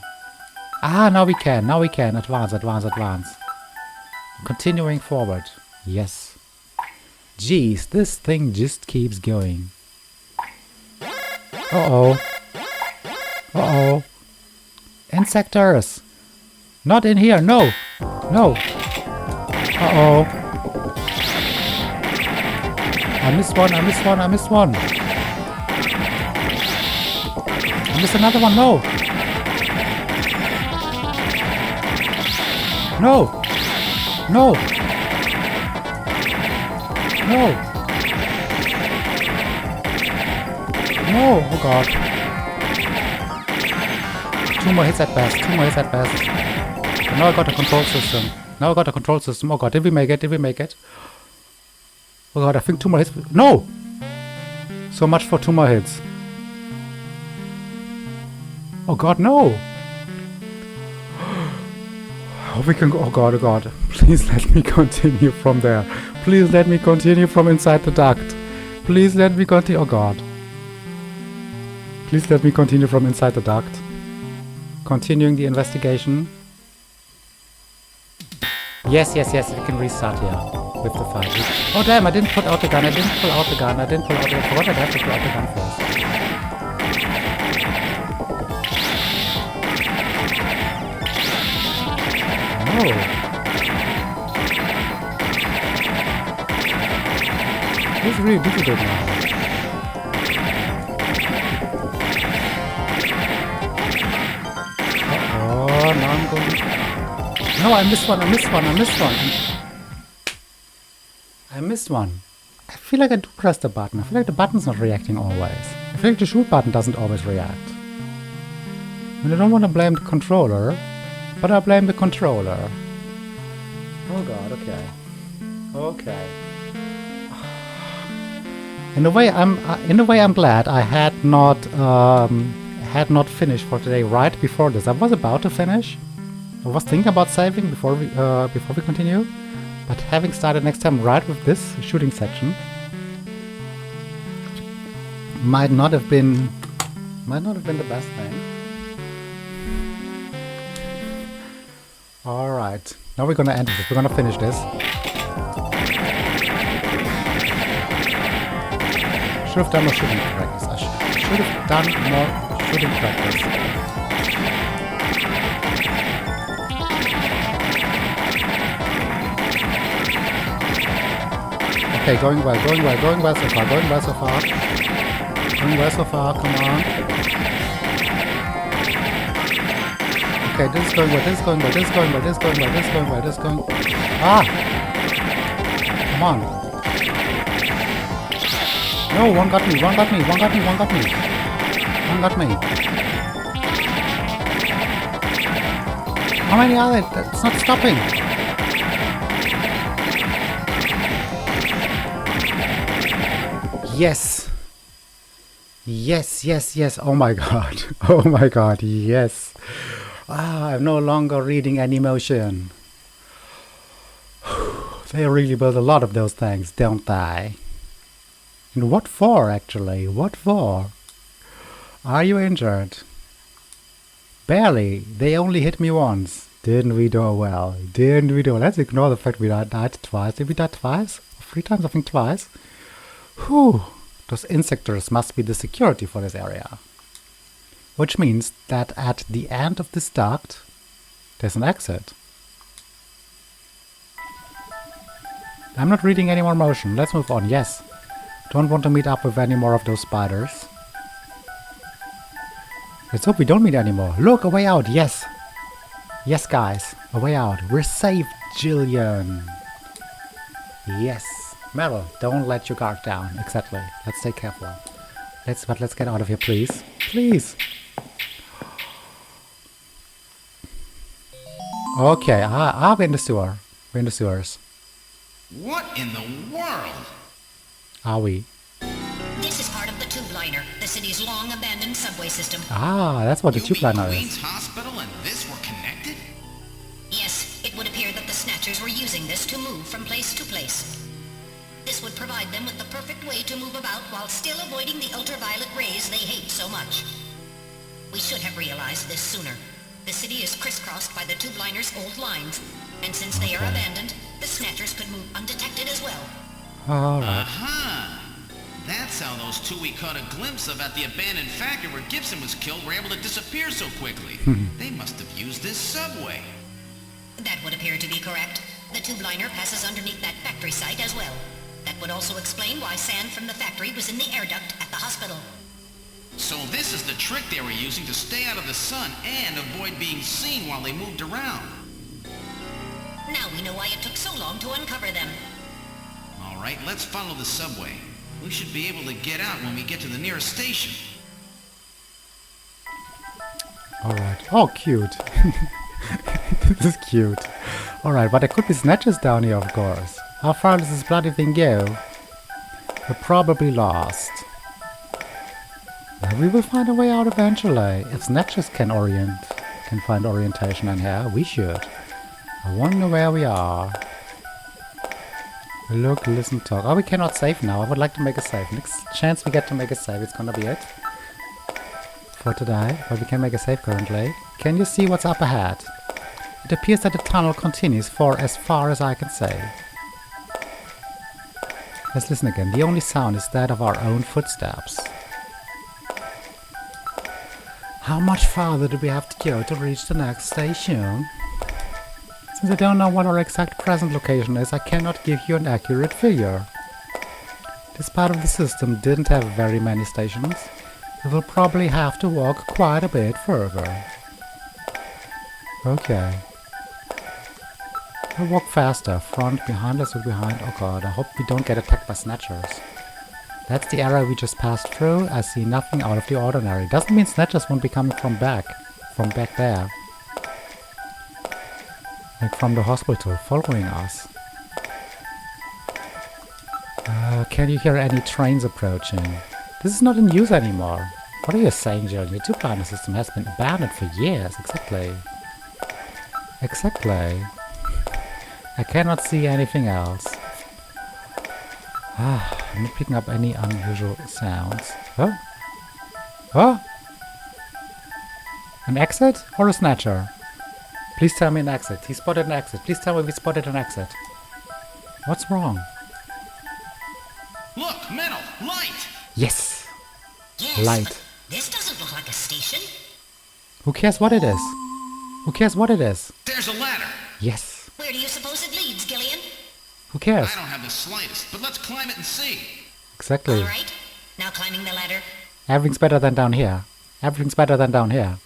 Ah, now we can, now we can. Advance, advance, advance. Continuing forward. Yes. Jeez, this thing just keeps going. Uh-oh. Uh-oh. Insectors. Not in here, no. No. Uh-oh. I missed one, I missed one, I missed one. I missed another one, no! No! No! No! No! Oh god. 2 more hits at best, 2 more hits at best. Now I got a control system. Now I got a control system. Oh god, did we make it? Did we make it? Oh god, I think 2 more hits. No! So much for 2 more hits. Oh god, no! Oh, we can go. Oh god, oh god. Please let me continue from there. Please let me continue from inside the duct. Please let me continue. Oh god. Please let me continue from inside the duct. Continuing the investigation. Yes, yes, yes, we can restart here with the fight. Oh damn, I didn't put out the gun. I didn't pull out the gun. I didn't pull out the gun. I forgot I'd have to pull out the gun first. Oh. It's really difficult now. Oh, now I'm going... No, I missed one, I missed one, I missed one. I missed one. I feel like I do press the button. I feel like the button's not reacting always. I feel like the shoot button doesn't always react. And I don't want to blame the controller. But I blame the controller. Oh god, okay. Okay. In a way I'm glad I had not finished for today right before this. I was about to finish. I was thinking about saving before we continue. But having started next time right with this shooting section might not have been the best thing. Alright, now we're gonna end this. We're gonna finish this. Should have done more shooting practice. I should have done more shooting practice. Okay, going well, going well, going well so far, going well so far. Going well so far, come on. Okay, this is going well, this is going well, this is going well, this is going well, this is going well, this is going... Ah! Come on. No, one got me, one got me, one got me, one got me. One got me. How many are there? It's not stopping. Yes. Yes, yes, yes. Oh my god. Oh my god, yes. Ah, I'm no longer reading any motion. They really build a lot of those things, don't they? And what for, actually? What for? Are you injured? Barely. They only hit me once. Didn't we do well? Didn't we do well? Let's ignore the fact we died twice. Did we die twice? 3 times? I think twice. Whew. Those insectors must be the security for this area. Which means that at the end of this duct, there's an exit. I'm not reading any more motion. Let's move on. Yes. Don't want to meet up with any more of those spiders. Let's hope we don't meet anymore. Look, a way out. Yes. Yes, guys. A way out. We're safe, Jillian. Yes. Meryl, don't let your guard down. Exactly. Let's stay careful. Let's get out of here, please. Please. Okay. We're in the sewer. We're in the sewers. What in the world? Are we? This is part of the tube liner, the city's long-abandoned subway system. Ah, that's what the tube liner Queen's is. Hospital and this were connected? Yes, it would appear that the Snatchers were using this to move from place to place. This would provide them with the perfect way to move about while still avoiding the ultraviolet rays they hate so much. We should have realized this sooner. The city is crisscrossed by the tube liner's old lines, and since they are abandoned, the Snatchers could move undetected as well. Alright. Aha! That's how those two we caught a glimpse of at the abandoned factory where Gibson was killed were able to disappear so quickly. They must have used this subway. That would appear to be correct. The tube liner passes underneath that factory site as well. That would also explain why sand from the factory was in the air duct at the hospital. So this is the trick they were using to stay out of the sun and avoid being seen while they moved around. Now we know why it took so long to uncover them. All right, let's follow the subway. We should be able to get out when we get to the nearest station. Alright. Oh, cute. This is cute. Alright, but there could be Snatchers down here, of course. How far does this bloody thing go? We're probably lost. Well, we will find a way out eventually. If Snatchers can find orientation in here, we should. I wonder where we are. Look, listen, talk. Oh, we cannot save now. I would like to make a save. Next chance we get to make a save, it's gonna be it. For today, but we can make a save currently. Can you see what's up ahead? It appears that the tunnel continues for as far as I can see. Let's listen again. The only sound is that of our own footsteps. How much farther do we have to go to reach the next station? Since I don't know what our exact present location is, I cannot give you an accurate figure. This part of the system didn't have very many stations. We will probably have to walk quite a bit further. Okay. We'll walk faster. Front, behind us, or behind. Oh god, I hope we don't get attacked by Snatchers. That's the area we just passed through. I see nothing out of the ordinary. Doesn't mean Snatchers won't be coming from back there. Like from the hospital, following us. Can you hear any trains approaching? This is not in use anymore. What are you saying, Jill? The two-planet system has been abandoned for years. Exactly. Exactly. I cannot see anything else. I'm not picking up any unusual sounds. Huh? Huh? An exit or a Snatcher? Please tell me an exit. He spotted an exit. Please tell me if he spotted an exit. What's wrong? Look, metal, light! Yes! Yes, Light. but this doesn't look like a station. Who cares what it is? Who cares what it is? There's a ladder. Yes. Where do you suppose it leads, Gillian? Who cares? I don't have the slightest, but let's climb it and see. Exactly. All right. Now climbing the ladder. Everything's better than down here. Everything's better than down here.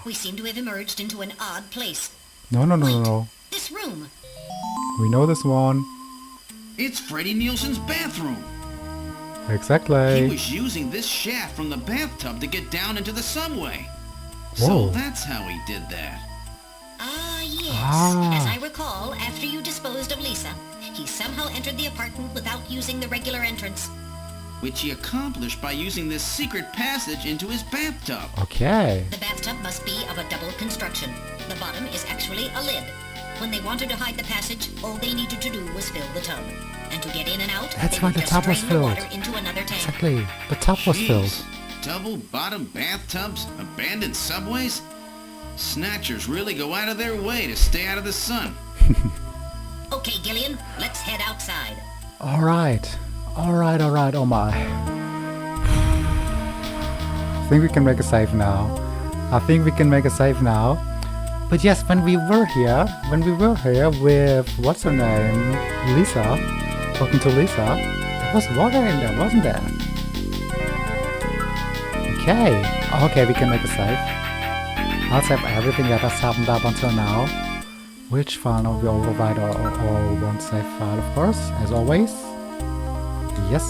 We seem to have emerged into an odd place. No. Wait, this room. We know this one. It's Freddie Nielsen's bathroom. He Exactly. was using this shaft from the bathtub to get down into the subway. Whoa. So that's how he did that. Ah, yes. Ah. As I recall, after you disposed of Lisa, he somehow entered the apartment without using the regular entrance. Which he accomplished by using this secret passage into his bathtub. Okay. The bathtub must be of a double construction. The bottom is actually a lid. When they wanted to hide the passage, all they needed to do was fill the tub. And to get in and out, That's they why would the just tub was drain the filled. water into another tank. Exactly. The tub was filled. Jeez. Double-bottom bathtubs? Abandoned subways? Snatchers really go out of their way to stay out of the sun. Okay, Gillian, let's head outside. Alright, oh my. I think we can make a save now. But yes, when we were here with, what's her name, Lisa, talking to Lisa, there was water in there, wasn't there? Okay, we can make a save. I'll save everything that has happened up until now. Which file? No, we override our one save file, of course, as always. Yes.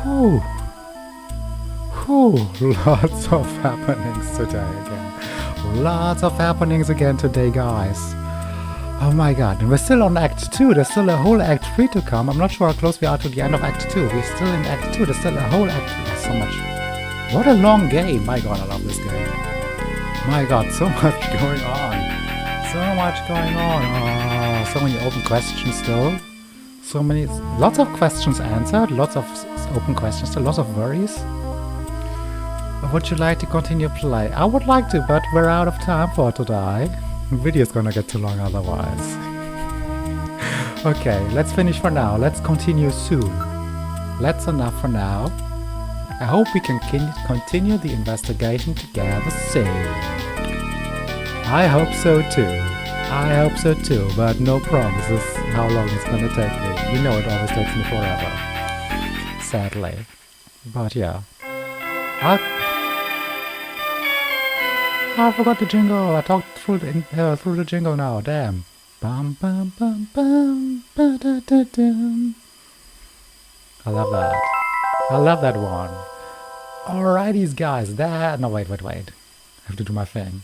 Whew. Lots of happenings today guys. Oh my god, and we're still on Act 2. There's still a whole Act 3 to come. I'm not sure how close we are to the end of Act 2. We're still in Act 2. There's still a whole Act 3. There's so much. What a long game. My god, I love this game. My god, so much going on. Oh, so many open questions still. Lots of questions answered, lots of open questions still, lots of worries. Would you like to continue play? I would like to, but we're out of time for today. The video's gonna get too long otherwise. Okay, let's finish for now. Let's continue soon. That's enough for now. I hope we can continue the investigation together soon. I hope so too, but no promises how long it's gonna take me. You know it always takes me forever. Sadly. But yeah. I forgot the jingle. I talked through the jingle now. Damn. Bum bum bum bum ba da da dum. I love that one. Alrighties, guys. No, wait. I have to do my thing.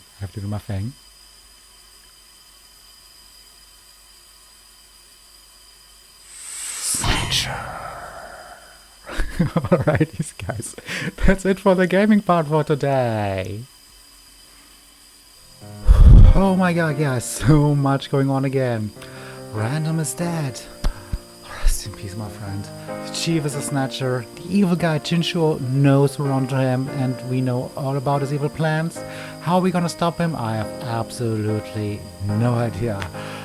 Snatcher. Alrighties, guys. That's it for the gaming part for today. Oh my god, guys. So much going on again. Random is dead. Rest in peace, my friend. The chief is a snatcher. The evil guy Jinsho knows we're onto him, and we know all about his evil plans. How are we gonna stop him? I have absolutely no idea.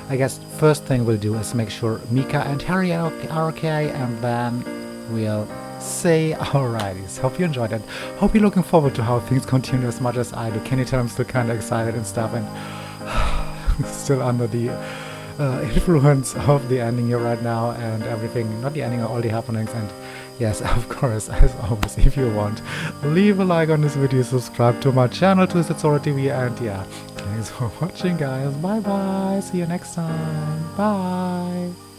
I guess first thing we'll do is make sure Mika and Harry are okay, and then we'll see. Alrighties. Hope you enjoyed it. Hope you're looking forward to how things continue as much as I do. Can you tell I'm still kind of excited and stuff, and still under the influence of the ending here right now and everything, not the ending, all the happenings. And yes, of course, as always, if you want, leave a like on this video, subscribe to my channel, Twisted Sword TV, and yeah, thanks for watching, guys. Bye bye, see you next time, bye.